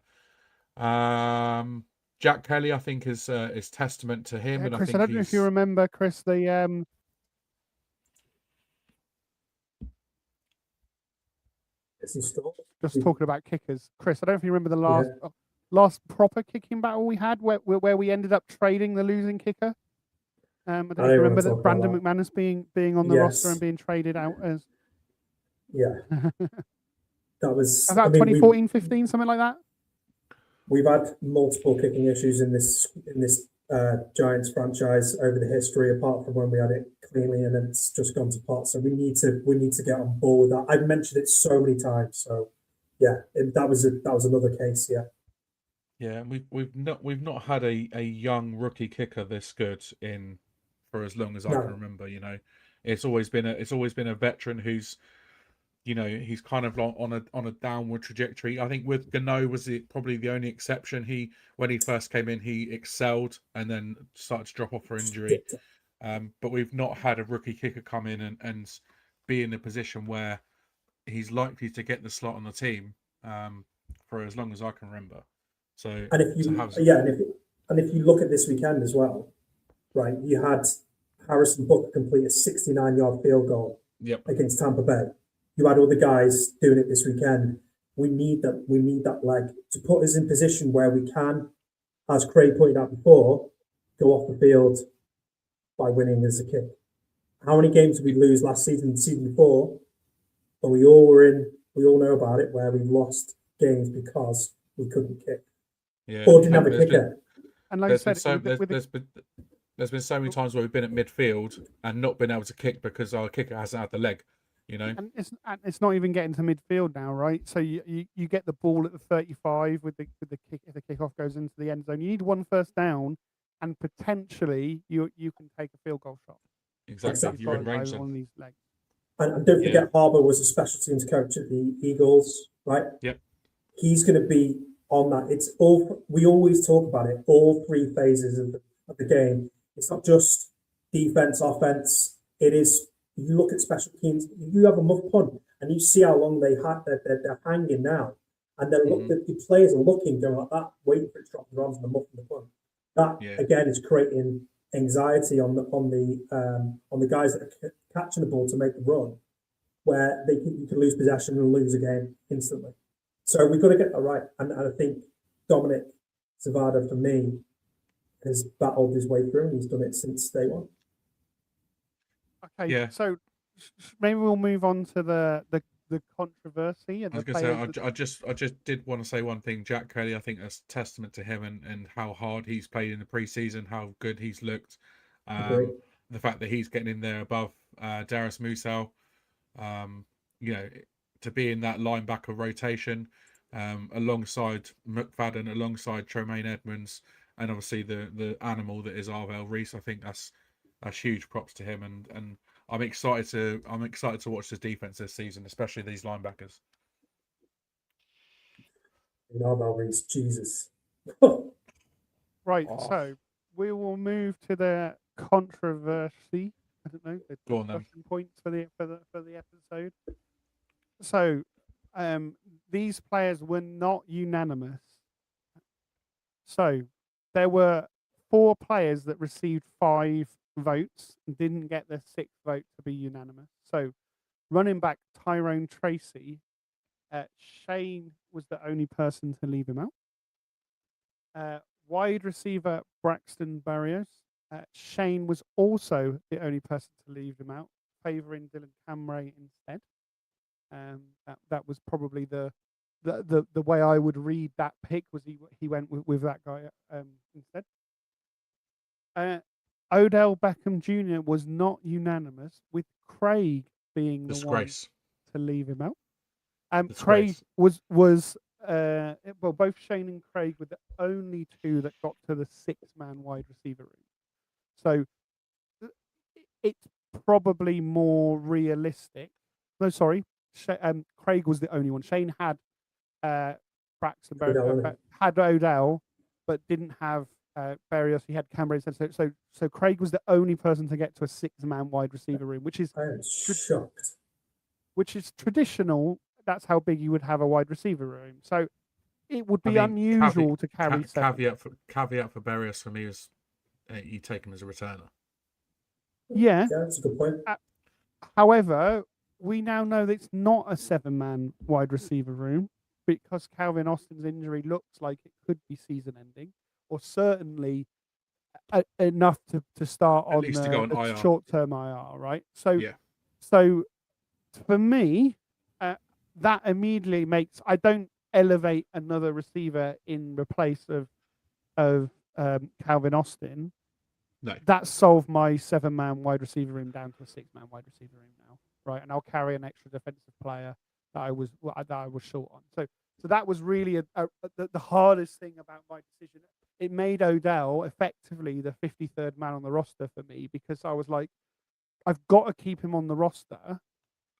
Jack Kelly, I think, is testament to him. Yeah, And Chris, I I think don't know if you remember, Chris, the just talking about kickers. Chris, I don't know if you remember the last proper kicking battle we had, where we ended up trading the losing kicker. I don't know if you remember that Brandon McManus being on the roster and being traded out as that was about 2014-15, something like that. We've had multiple kicking issues in this Giants franchise over the history, apart from when we had it cleanly and it's just gone to pot. So we need to get on board with that. I've mentioned it so many times. So yeah, that was another case. Yeah, we've not had a young rookie kicker this good for as long as I can remember. It's always been a veteran who's he's kind of like on a downward trajectory. I think with Gano was probably the only exception. When he first came in, he excelled and then started to drop off for injury. But we've not had a rookie kicker come in and be in a position where he's likely to get the slot on the team for as long as I can remember. So and if you look at this weekend as well, right? You had Harrison Butker complete a 69-yard field goal against Tampa Bay. You had other guys doing it this weekend. We need that leg to put us in position where we can, as Craig pointed out before, go off the field by winning as a kick. How many games did we lose last season, the season before? But we all know about it, where we lost games because we couldn't kick. Or didn't have a kicker. And like I said, there's been so many times where we've been at midfield and not been able to kick because our kicker hasn't had the leg. And it's not even getting to midfield now, right? So you get the ball at the 35 with the kick. If the kickoff goes into the end zone, you need one first down, and potentially you can take a field goal shot. Exactly. You're in range on these legs. And don't forget, Harbour was a special teams coach at the Eagles, right? Yep. He's going to be on that. It's all, we always talk about it, all three phases of the game. It's not just defense, offense. It is, you look at special teams, you have a muff punt and you see how long they're hanging now. And then the players are looking, going like that, waiting for it to drop the arms and the muff and the punt. That again is creating anxiety on the guys that are catching the ball to make the run, where you can lose possession and lose a game instantly. So we've got to get that right. And I think Dominic Zavada, for me, has battled his way through, and he's done it since day one. Okay, so maybe we'll move on to the controversy. And I was going to say, I just did want to say one thing. Jack Kelly, I think that's testament to him and how hard he's played in the preseason, how good he's looked. The fact that he's getting in there above Darius Musau, to be in that linebacker rotation alongside McFadden, alongside Tremaine Edmonds, and obviously the animal that is Arvell Reese. I think that's huge props to him, and I'm excited to watch this defense this season, especially these linebackers. Arvell Reese, Jesus. Right, so we will move to the controversy. I don't know, the discussion points for the episode. So, these players were not unanimous. So, there were 4 players that received 5 votes and didn't get the 6th vote to be unanimous. So, running back Tyrone Tracy, Shane was the only person to leave him out. Wide receiver Braxton Barrios, Shane was also the only person to leave him out, favouring Dylan Camray instead. That was probably the way I would read that pick, was he went with that guy instead. Odell Beckham Jr. was not unanimous, with Craig being the one Disgrace. to leave him out. Craig Disgrace. was well, both Shane and Craig were the only two that got to the 6-man wide receiver room. So it's probably more realistic. No, sorry, Craig was the only one. Shane had Braxton, had Odell, but didn't have Berrios. He had Cambray. So Craig was the only person to get to a 6-man wide receiver room, which is I am shocked. which is traditional. That's how big you would have a wide receiver room. So it would be unusual to carry seven. Caveat for Berrios for me is you take him as a returner. Yeah, that's a good point. However, we now know that it's not a 7-man wide receiver room because Calvin Austin's injury looks like it could be season-ending, or certainly enough to start At on least to go on the IR. short-term IR, right? So, Yeah. so for me, that immediately makes I don't elevate another receiver in replace of Calvin Austin. No. That solved my 7-man wide receiver room down to a 6-man wide receiver room now, right? And I'll carry an extra defensive player that I was short on. So that was really the hardest thing about my decision. It made Odell effectively the 53rd man on the roster for me because I was like, I've got to keep him on the roster.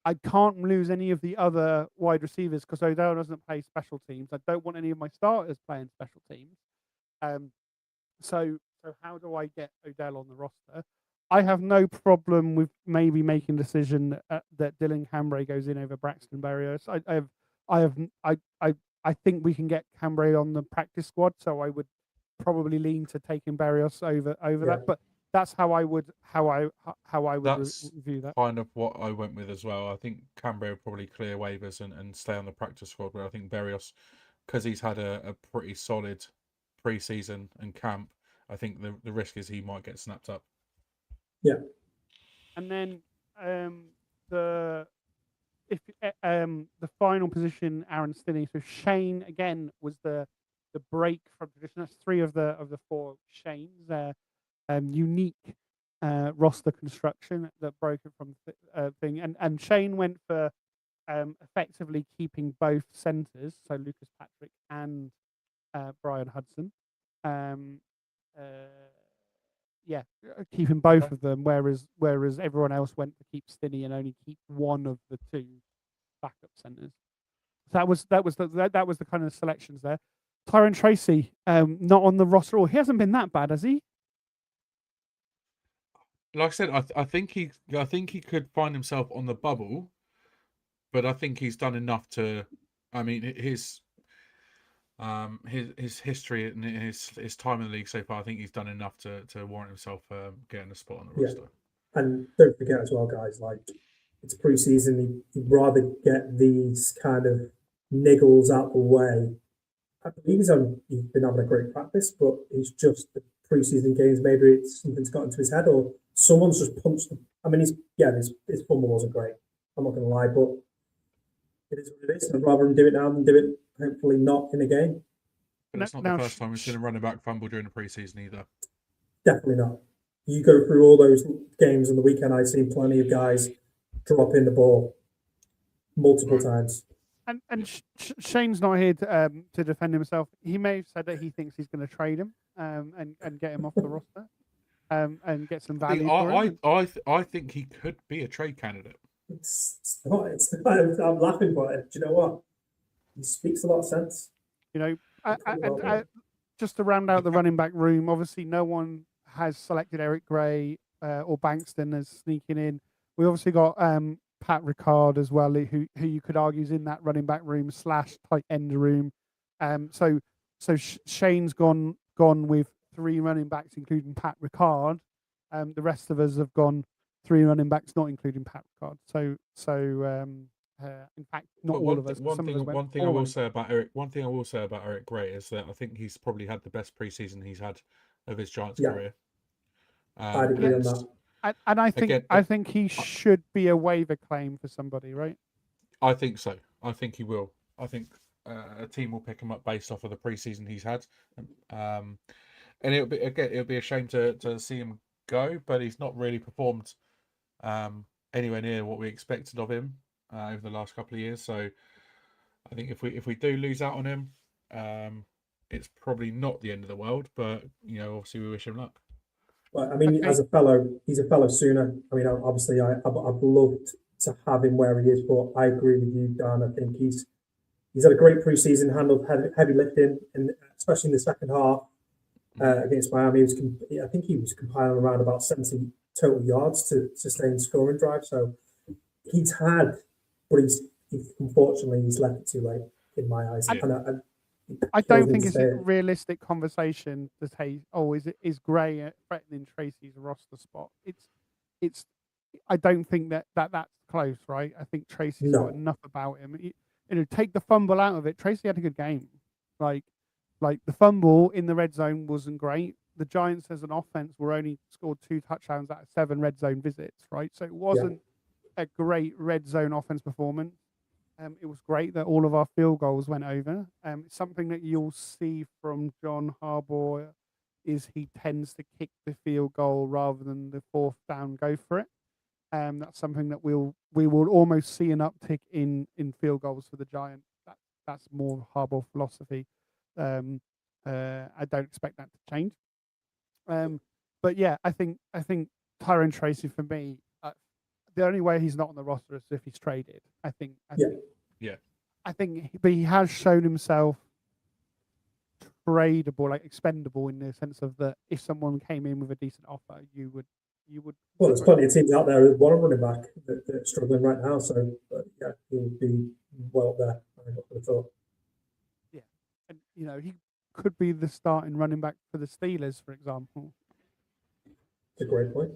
I can't lose any of the other wide receivers because Odell doesn't play special teams. I don't want any of my starters playing special teams. So how do I get Odell on the roster? I have no problem with maybe making a decision that Dylan Cambray goes in over Braxton Berrios. I think we can get Cambray on the practice squad, so I would probably lean to taking Berrios over that. But that's how I would review that. Kind of what I went with as well. I think Cambray will probably clear waivers and stay on the practice squad, but I think Berrios, because he's had a pretty solid pre-season and camp, I think the risk is he might get snapped up. Yeah. And then the final position, Aaron Stinney. So Shane again was the break from tradition. That's 3 of the 4 Shanes. Unique roster construction that broke it from thing. And Shane went for effectively keeping both centers, so Lucas Patrick and Brian Hudson. Keeping both of them, whereas everyone else went to keep Stinney and only keep one of the 2 backup centers. So that was the kind of selections there. Tyron Tracy, not on the roster, or he hasn't been that bad, has he? Like I said, I think he could find himself on the bubble, but I think he's done enough to. I mean, his history and his time in the league so far, I think he's done enough to warrant himself getting a spot on the roster. And don't forget as well, guys, like it's pre-season. You'd rather get these kind of niggles out the way. I believe he's been having a great practice, but it's just the pre-season games. Maybe something's got into his head, or someone's just punched him. I mean, his fumble wasn't great. I'm not going to lie, but it is what it is. I'd rather him do it now than do it hopefully not in a game. But it's not the first time we've seen a running back fumble during the preseason either. Definitely not. You go through all those games on the weekend, I've seen plenty of guys drop in the ball multiple times. And Shane's not here to defend himself. He may have said that he thinks he's going to trade him and get him off the roster and get some value for him. I think he could be a trade candidate. It's not, I'm laughing, but do you know what? He speaks a lot of sense. You know, just to round out the running back room, obviously no one has selected Eric Gray or Bankston as sneaking in. We obviously got Pat Ricard as well, who you could argue is in that running back room / tight end room. So Shane's gone with 3 running backs, including Pat Ricard. The rest of us have gone 3 running backs, not including Pat Ricard. So in fact, not all of us. One thing I will say about Eric Gray is that I think he's probably had the best preseason he's had of his Giants career. I'd agree on that. And I think he should be a waiver claim for somebody, right? I think so. I think he will. I think a team will pick him up based off of the preseason he's had, and it'll be a shame to see him go, but he's not really performed anywhere near what we expected of him over the last couple of years. So I think if we do lose out on him, it's probably not the end of the world. But obviously we wish him luck. Well, I mean, Okay. he's a fellow Sooner. I mean, obviously, I'd loved to have him where he is, but I agree with you, Dan. I think he's had a great preseason, handled heavy lifting, and especially in the second half against Miami. I think he was compiling around about 70 total yards to sustain scoring drive. So he's had, but unfortunately he's left it too late in my eyes. And I don't think it's a realistic conversation to say, "Oh, is Gray threatening Tracy's roster spot?" It's. I don't think that's close, right? I think Tracy's got enough about him. Take the fumble out of it. Tracy had a good game. Like the fumble in the red zone wasn't great. The Giants as an offense were only scored 2 touchdowns out of 7 red zone visits, right? So it wasn't a great red zone offense performance. It was great that all of our field goals went over. Something that you'll see from John Harbaugh is he tends to kick the field goal rather than the 4th down go for it. That's something that we will almost see an uptick in field goals for the Giants. That's more Harbaugh philosophy. I don't expect that to change. But yeah, I think Tyrone Tracy for me, the only way he's not on the roster is if he's traded. I think, but he has shown himself tradable, like expendable in the sense of that if someone came in with a decent offer, you would. Well, there's plenty of teams out there who want a running back that are struggling right now. So yeah, he would be well up there. I would have thought. Yeah, and he could be the starting running back for the Steelers, for example. It's a great point.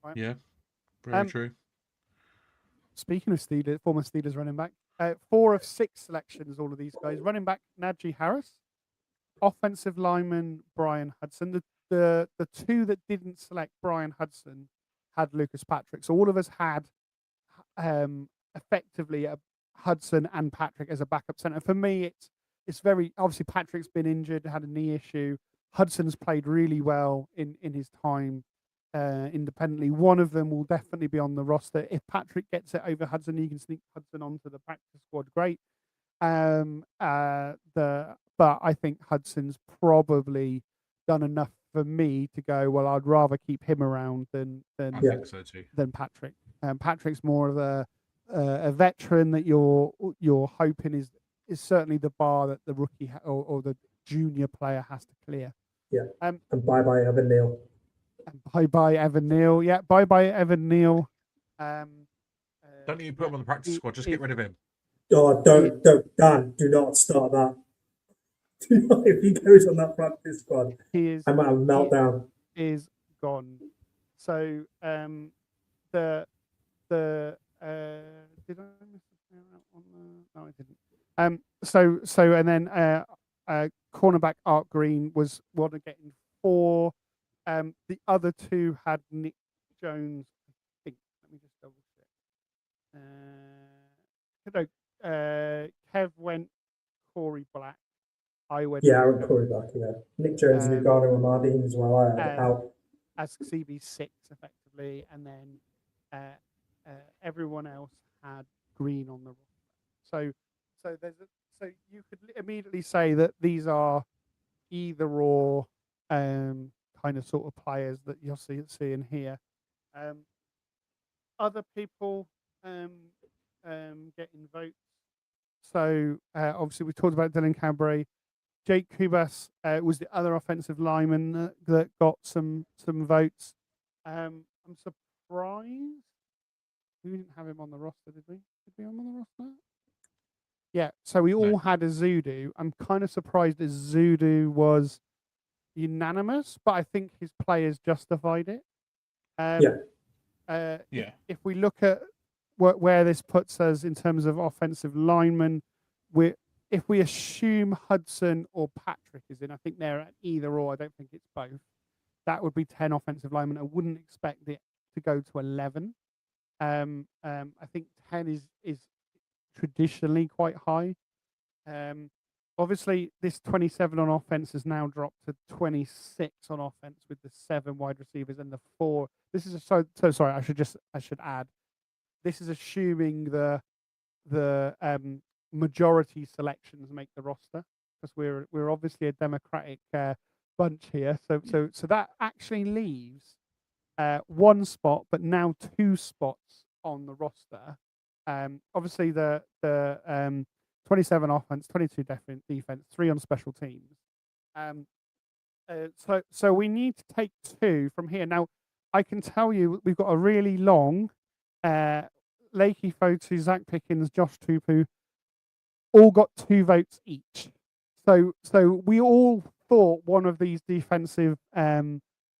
Right. Yeah, very true. Speaking of Steelers, former Steelers running back, 4 of 6 selections, all of these guys. Running back, Najee Harris. Offensive lineman, Brian Hudson. The 2 that didn't select Brian Hudson had Lucas Patrick. So all of us had effectively Hudson and Patrick as a backup center. For me, it's very obviously Patrick's been injured, had a knee issue. Hudson's played really well in his time independently. One of them will definitely be on the roster. If Patrick gets it over Hudson, you can sneak Hudson onto the practice squad. Great. But I think Hudson's probably done enough for me to go, well, I'd rather keep him around than I think so too. Than Patrick. Patrick's more of a veteran that you're hoping is certainly the bar that the rookie or the junior player has to clear. Yeah. And bye Evan Neal. And bye Evan Neal. Yeah, bye Evan Neal. Don't you put him on the practice squad? Just get rid of him. Oh, don't, Dan, do not start that. Do not, if he goes on that practice squad, I might have a meltdown. He is gone. So, did I miss on the? No, I didn't. So, and then cornerback Art Green was one of getting 4. The other 2 had Nick Jones. I think. Let me just double check. Kev went Corey Black. I went. Yeah, I went Corey Black. Yeah, Nick Jones and Ugano Amadi as well. I had out as CB6 effectively, and then everyone else had Green on the roster. So you could immediately say that these are either or kind of sort of players that you're seeing here. Other people getting votes. So obviously we talked about Dylan Cabray. Jake Kubas was the other offensive lineman that got some votes. I'm surprised we didn't have him on the roster, did we? Did we have him on the roster? Yeah, so we all had a Zudu. I'm kind of surprised that Zudu was unanimous, but I think his players justified it. If we look at where this puts us in terms of offensive linemen, if we assume Hudson or Patrick is in, I think they're at either or. I don't think it's both. That would be 10 offensive linemen. I wouldn't expect it to go to 11. I think 10 is traditionally quite high. obviously this 27 on offense has now dropped to 26 on offense with the 7 wide receivers and the 4. This is so sorry. I should add. This is assuming the majority selections make the roster, because we're obviously a democratic bunch here. So that actually leaves 1 spot, but now 2 spots on the roster. Obviously the 27 offense, 22 defense, 3 on special teams. So we need to take 2 from here. Now, I can tell you we've got a really long Lakey Fotu, Zach Pickens, Josh Tupu, all got 2 votes each. So we all thought one of these defensive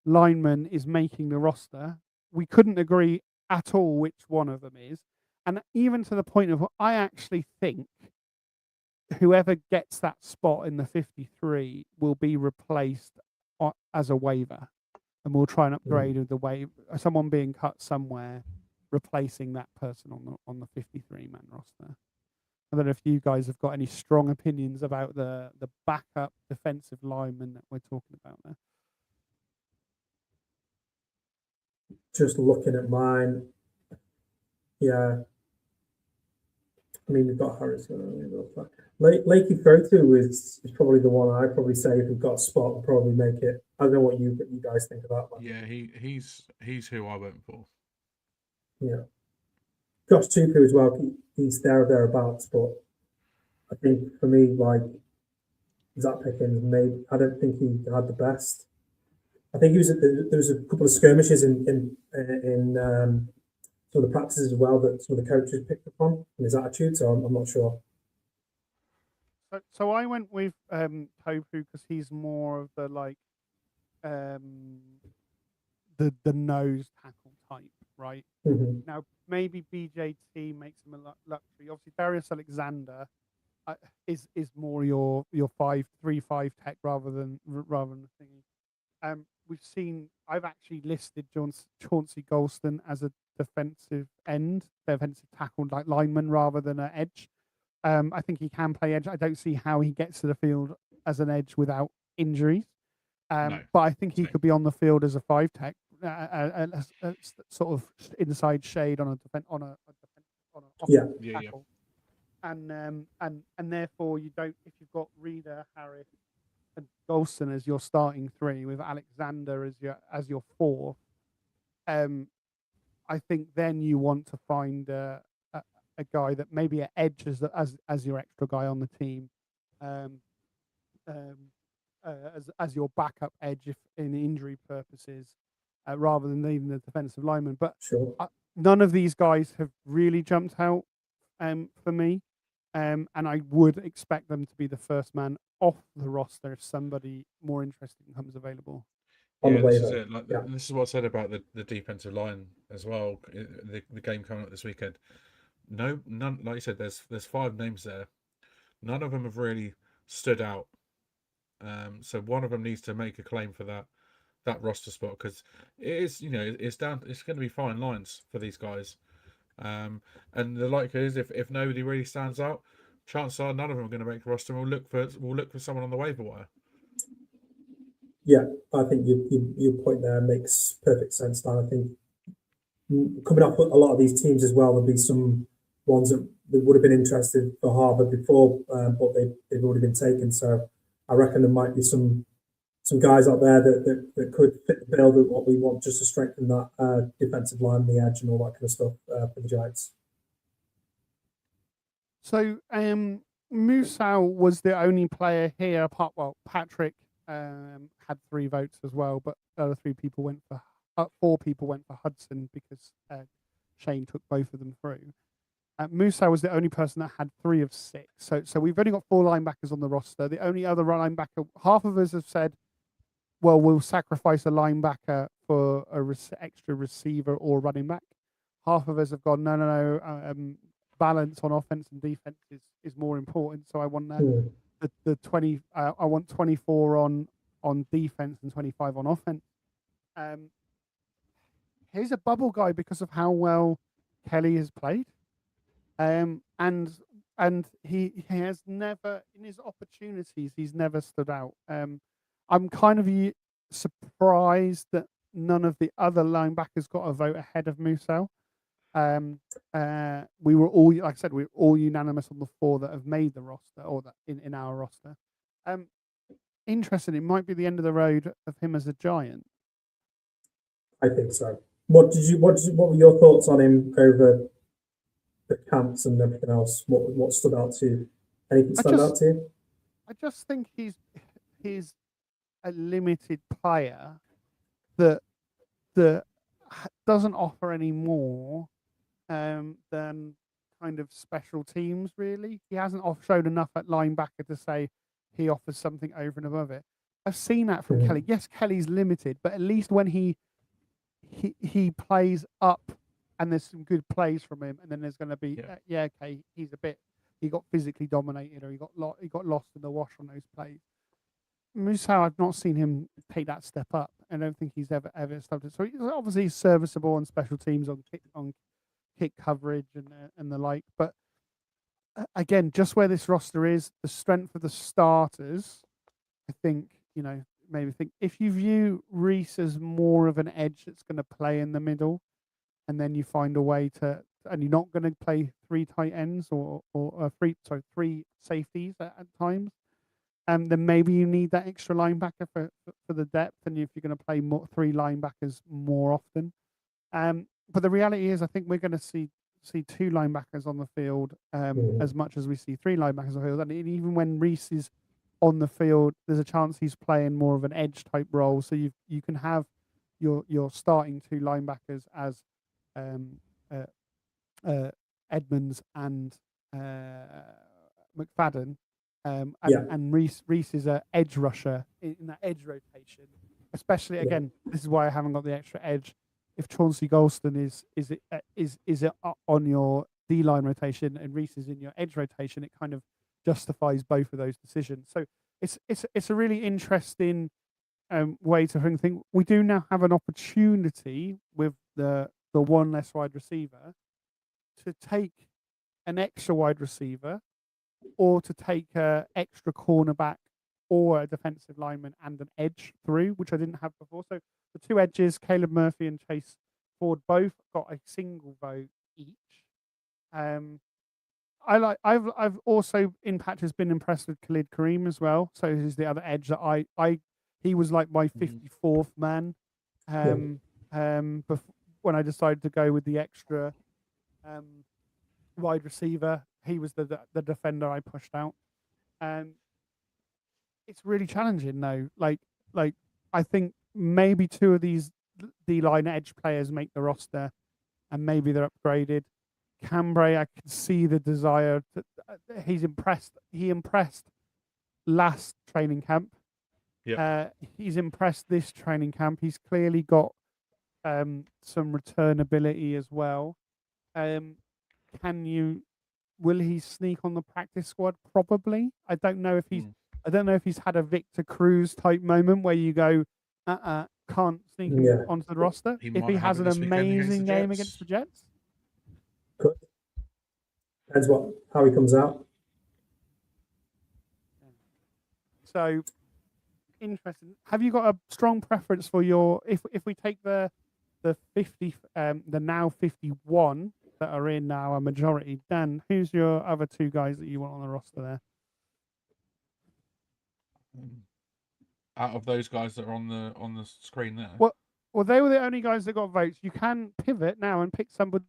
linemen is making the roster. We couldn't agree at all which one of them is. And even to the point of, I actually think whoever gets that spot in the 53 will be replaced as a waiver. And we'll try and upgrade the waiver, someone being cut somewhere, replacing that person on the 53-man roster. I don't know if you guys have got any strong opinions about the backup defensive lineman that we're talking about there. Just looking at mine, yeah. I mean, we've got Harris. Lakey Fotu is probably the one I'd probably say if we've got a spot, we'll probably make it. I don't know what you guys think about that. Yeah, he's who I went for. Yeah. Josh Tupu as well, he's thereabouts, but I think for me, like, Zach Pickens, maybe, I don't think he had the best. I think there was a couple of skirmishes in some of the practices as well that some of the coaches picked up on in his attitude, so I'm not sure. So I went with Topu because he's more of the the nose tackle type, right? Mm-hmm. Now maybe BJT makes him a luxury. Obviously, Darius Alexander is more your 5-3-5 tech rather than the thingy. We've seen. I've actually listed Chauncey Golston as a defensive tackle like lineman rather than an edge. I think he can play edge. I don't see how he gets to the field as an edge without injuries. No, but I think he could be on the field as a 5 tech, sort of inside shade on a tackle. And therefore you don't, if you've got Reader, Harris, and Golston as your starting 3 with Alexander as your 4, I think then you want to find a guy that maybe an edge as your extra guy on the team, as your backup edge if in injury purposes, rather than even the defensive lineman. But sure. None of these guys have really jumped out for me, and I would expect them to be the first man off the roster if somebody more interesting comes available. Yeah, this is it. This is what I said about the defensive line as well. The game coming up this weekend. None. Like you said, there's 5 names there. None of them have really stood out. So one of them needs to make a claim for that roster spot, because it is, it's going to be fine lines for these guys. And the likelihood is if nobody really stands out, chances are none of them are going to make the roster. And we'll look for someone on the waiver wire. Yeah, I think your point there makes perfect sense, Dan. I think coming up with a lot of these teams as well, there'll be some ones that would have been interested for Harvard before, but they've already been taken. So I reckon there might be some guys out there that could fit the bill of what we want, just to strengthen that defensive line, the edge, and all that kind of stuff for the Giants. So Musau was the only player here. Patrick had 3 votes as well, but the other 3 people went for 4 people went for Hudson because Shane took both of them through. Musau was the only person that had 3 of 6. So we've only got 4 linebackers on the roster. The only other linebacker, half of us have said, well, we'll sacrifice a linebacker for a extra receiver or running back. Half of us have gone, no. Balance on offense and defense is more important. So I want the 20. I want 24 on defense and 25 on offense. He's a bubble guy because of how well Kelly has played. And and he has never, in his opportunities, he's never stood out. I'm kind of surprised that none of the other linebackers got a vote ahead of Musel. We were all, like I said, we were all unanimous on the 4 that have made the roster, or that in our roster. Interesting. It might be the end of the road of him as a Giant. I think so. What were your thoughts on him over the camps and everything else? What stood out to you? Anything stand out to you? I just think he's a limited player that doesn't offer any more than kind of special teams. Really, he hasn't shown enough at linebacker to say he offers something over and above it. I've seen that from Kelly. Yes, Kelly's limited, but at least when he plays up and there's some good plays from him, and then there's going to be okay, he got physically dominated, or he got lost in the wash on those plays. Musau, I've not seen him take that step up. I don't think he's ever stopped it. So he's obviously serviceable on special teams, on kick coverage and the like. But again, just where this roster is, the strength of the starters, I think, maybe think if you view Reese as more of an edge that's going to play in the middle, and then you find a way to, and you're not going to play 3 tight ends or 3 safeties at times, then maybe you need that extra linebacker for the depth, and if you're going to play 3 linebackers more often. But the reality is, I think we're going to see 2 linebackers on the field as much as we see 3 linebackers on the field. And even when Reese is on the field, there's a chance he's playing more of an edge type role. So you can have your starting 2 linebackers as Edmonds and McFadden. And Reese is an edge rusher in that edge rotation. Especially again, this is why I haven't got the extra edge. If Chauncey Golston is on your D line rotation and Reese is in your edge rotation, it kind of justifies both of those decisions. So it's a really interesting way to think. We do now have an opportunity with the 1 less wide receiver to take an extra wide receiver, or to take an extra cornerback or a defensive lineman and an edge through, which I didn't have before. So the 2 edges, Caleb Murphy and Chase Ford, both got a single vote each. I've also in patches been impressed with Khalid Kareem as well. So he's the other edge that he was like my 54th man. When I decided to go with the extra wide receiver, he was the defender I pushed out. It's really challenging though. Like I think maybe 2 of these D-line edge players make the roster, and maybe they're upgraded. Cambray, I can see the desire. He's impressed. He impressed last training camp. He's impressed this training camp. He's clearly got some returnability as well. Will he sneak on the practice squad? Probably. I don't know if he's had a Victor Cruz type moment where you go, can't sneak him onto the roster. If he has an amazing game against the Jets. Good. Depends how he comes out. So interesting. Have you got a strong preference for your if we take the 50 the now 51 that are in now a majority? Dan, who's your other 2 guys that you want on the roster there? Out of those guys that are on the screen there. Well, they were the only guys that got votes. You can pivot now and pick somebody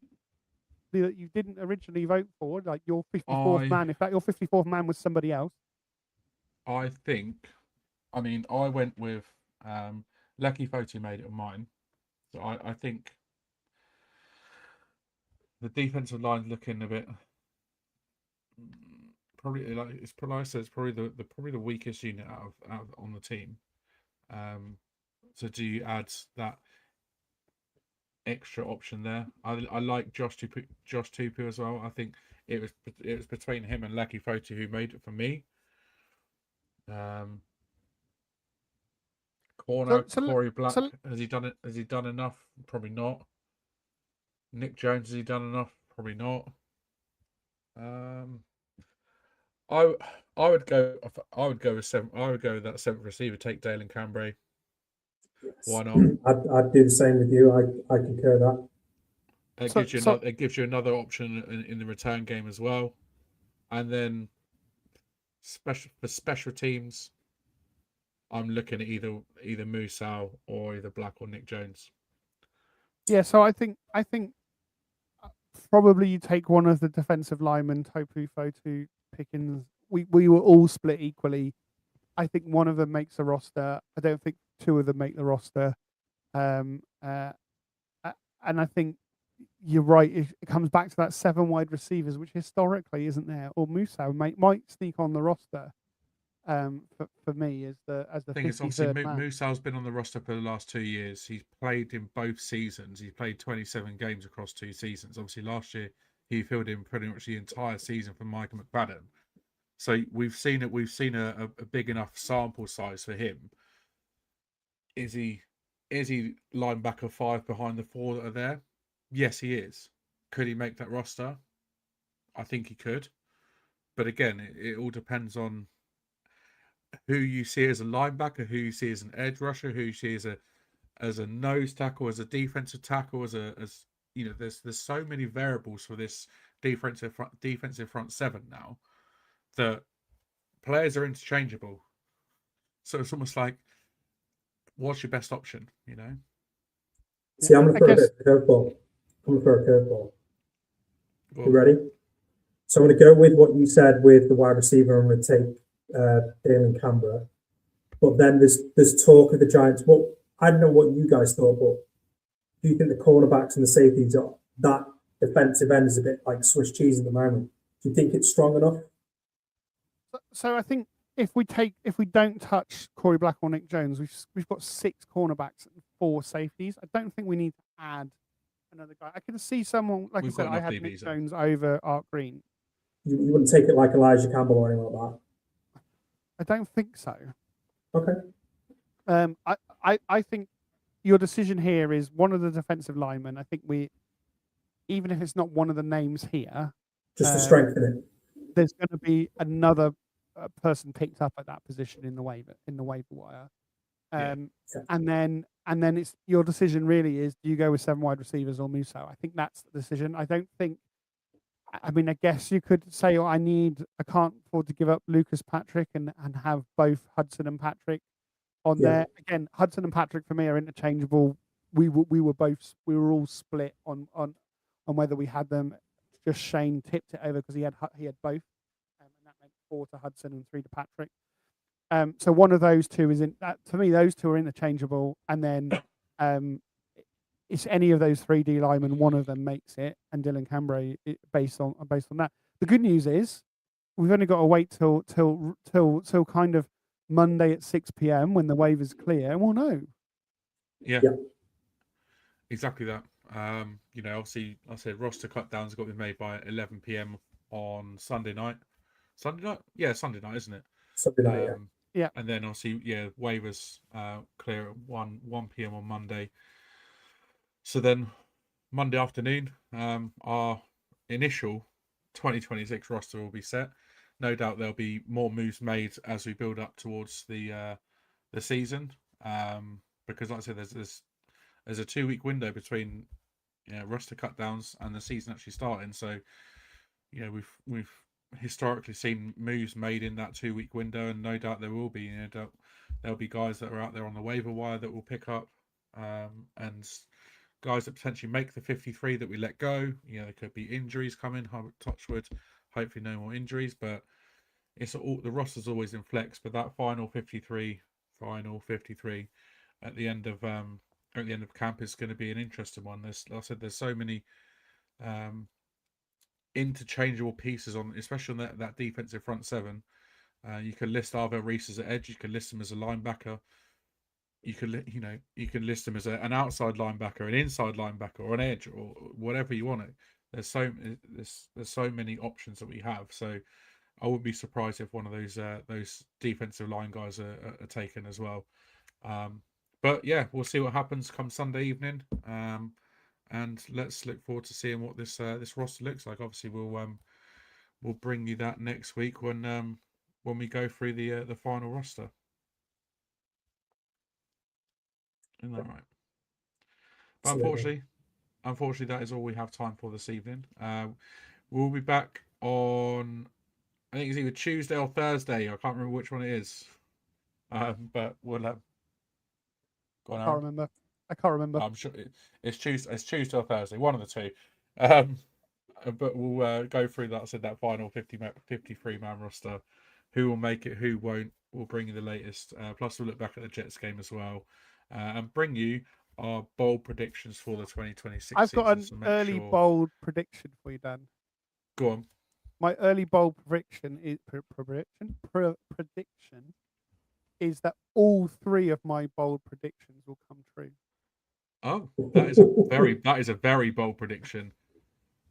that you didn't originally vote for, like your 54th man. If that your 54th man was somebody else, I went with Lucky Foti made it on mine. So I think the defensive line's looking a bit probably like it's probably the weakest unit out on the team. So do you add that extra option there? I like Josh Tupu as well. I think it was between him and Lucky Foti who made it for me. Corey Black, has he done it? Has he done enough? Probably not. Nick Jones, has he done enough? Probably not. I would go with seven. I would go with that seventh receiver. Take Dale and Cambray. Why not? I'd do the same with you. I concur that. It gives you another option in the return game as well, and then special teams, I'm looking at either Musau or either Black or Nick Jones. Yeah, so I think probably you take one of the defensive linemen, Topufo to Pickens. We were all split equally. I think one of them makes the roster. I don't think two of them make the roster. And I think you're right. It comes back to that 7 wide receivers, which historically isn't there. Or Musau might sneak on the roster. For me, as the thing is, obviously, 53rd man. Musau's been on the roster for the last 2 years. He's played in both seasons. He played 27 games across 2 seasons. Obviously, last year he filled in pretty much the entire season for Michael McFadden. So we've seen it. We've seen a big enough sample size for him. Is he linebacker 5 behind the 4 that are there? Yes, he is. Could he make that roster? I think he could. But again, it all depends on who you see as a linebacker, who you see as an edge rusher, who you see as a nose tackle, as a defensive tackle, as you know, there's so many variables for this defensive front 7 now that players are interchangeable. So it's almost like, what's your best option, you know? See, I'm going to throw a bit of a curveball. I'm going to throw a curveball. You ready? So I'm going to go with what you said with the wide receiver. I'm going to take Dale and Canberra. But then there's talk of the Giants. Well, I don't know what you guys thought, but do you think the cornerbacks and the safeties are that defensive end is a bit like Swiss cheese at the moment? Do you think it's strong enough? So I think if we don't touch Corey Black or Nick Jones, we've got 6 cornerbacks and 4 safeties. I don't think we need to add another guy. I can see someone, like I said, I had Nick Jones over Art Green. You wouldn't take it like Elijah Campbell or anything like that? I don't think so. Okay. I think your decision here is one of the defensive linemen. I think even if it's not one of the names here, just to strengthen it, there's going to be another person picked up at that position in the waiver wire. And then it's your decision really is, do you go with 7 wide receivers or Musau? I think that's the decision. I guess you could say, I can't afford to give up Lucas Patrick and have both Hudson and Patrick on there. Again, Hudson and Patrick for me are interchangeable. We were all split on whether we had them. Just Shane tipped it over because he had both, and that meant 4 to Hudson and 3 to Patrick. So one of those two is in that. For me, those two are interchangeable, and then it's any of those 3 D linemen. One of them makes it, and Dylan Cambray based on that. The good news is we've only got to wait till kind of Monday at 6 p.m. when the waiver's clear, and we'll know. Yeah. Exactly that. Obviously, I said roster cut downs got to be made by 11 p.m. on Sunday night. Sunday night? Yeah, Sunday night, isn't it? Sunday night, yeah. And then obviously, waivers clear at 1 p.m. on Monday. So then Monday afternoon, our initial 2026 roster will be set. No doubt there'll be more moves made as we build up towards the season. Because like I said, there's a 2-week window between roster cut downs and the season actually starting. So, we've historically seen moves made in that 2-week window, and no doubt there will be. There'll be guys that are out there on the waiver wire that will pick up, and guys that potentially make the 53 that we let go. There could be injuries coming. Touch wood, hopefully no more injuries. But it's all, the roster's always in flex. But that final 53 at the end of camp is going to be an interesting one. Like I said, there's so many interchangeable pieces on, especially on that defensive front 7. You can list Arvell Reese as an edge. You can list him as a linebacker. You can list him as an outside linebacker, an inside linebacker, or an edge, or whatever you want to. There's so many options that we have. So I wouldn't be surprised if one of those defensive line guys are taken as well. But yeah, we'll see what happens come Sunday evening, and let's look forward to seeing what this roster looks like. Obviously, we'll bring you that next week when we go through the final roster. Isn't that right? But unfortunately, that is all we have time for this evening. We'll be back on, I think it's either Tuesday or Thursday. I can't remember which one it is. But we'll have. I can't remember. I'm sure it's Tuesday. It's Tuesday or Thursday, one of the two. But we'll go through that. I said that final 53-man roster. Who will make it? Who won't? We'll bring you the latest. Plus, we'll look back at the Jets game as well, and bring you our bold predictions for the 2026 I've got season. an early bold prediction for you, Dan. Go on. My early bold prediction is is that all three of my bold predictions will come true. Oh, that is a very bold prediction.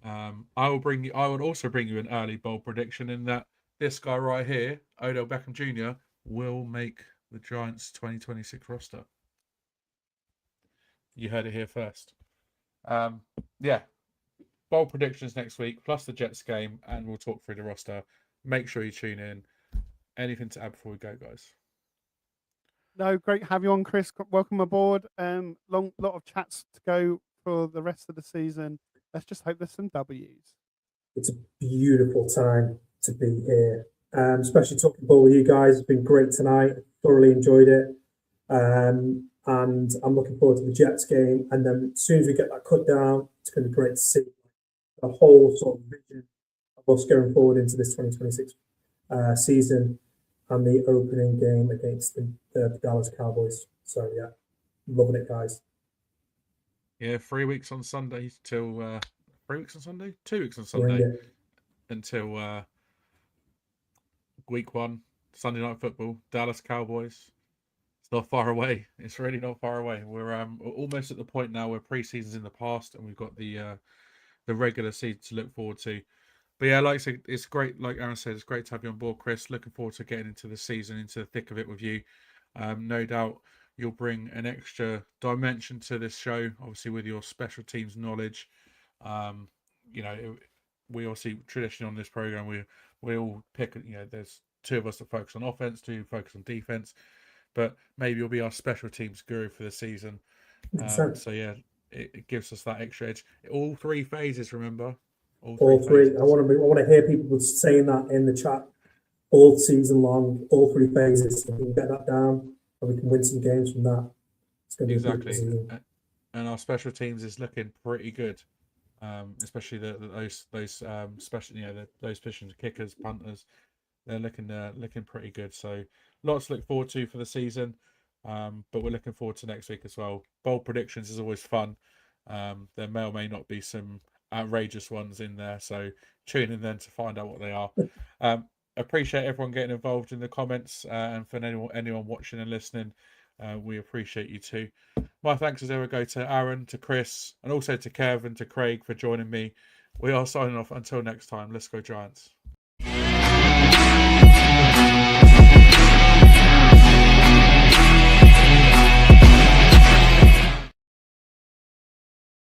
I would also bring you an early bold prediction in that this guy right here, Odell Beckham Jr., will make the Giants 2026 roster. You heard it here first. Yeah. Bold predictions next week, plus the Jets game, and we'll talk through the roster. Make sure you tune in. Anything to add before we go, guys? No, great to have you on, Chris. Welcome aboard. Lot of chats to go for the rest of the season. Let's just hope there's some W's. It's a beautiful time to be here, especially talking ball with you guys. It's been great tonight. Thoroughly enjoyed it. And I'm looking forward to the Jets game. And then as soon as we get that cut down, it's going to be great to see the whole sort of vision of us going forward into this 2026 season and the opening game against the Dallas Cowboys. So, yeah, loving it, guys. Yeah, 3 weeks on Sunday till 3 weeks on Sunday? 2 weeks on Sunday until week 1, Sunday Night Football, Dallas Cowboys. It's not far away. It's really not far away. We're almost at the point now where preseason's in the past and we've got the regular season to look forward to. But yeah, like I said, it's great. Like Aaron said, it's great to have you on board, Chris. Looking forward to getting into the season, into the thick of it with you. No doubt you'll bring an extra dimension to this show, obviously with your special teams knowledge. We obviously traditionally on this program we all pick. There's two of us that focus on offense, two focus on defense, but maybe you'll be our special teams guru for the season. So yeah, it gives us that extra edge. All 3 phases, remember. All three. I want to hear people saying that in the chat all season long, all 3 phases. We can get that down and we can win some games from that. It's going to be exactly. And our special teams is looking pretty good, especially those special, those positions, kickers, punters. They're looking pretty good. So lots to look forward to for the season. But we're looking forward to next week as well. Bold predictions is always fun. There may or may not be some outrageous ones in there, so tune in then to find out what they are. Appreciate everyone getting involved in the comments, and for anyone watching and listening, we appreciate you too. My thanks as ever go to Aaron, to Chris, and also to Kev and to Craig for joining me. We are signing off until next time. Let's go Giants.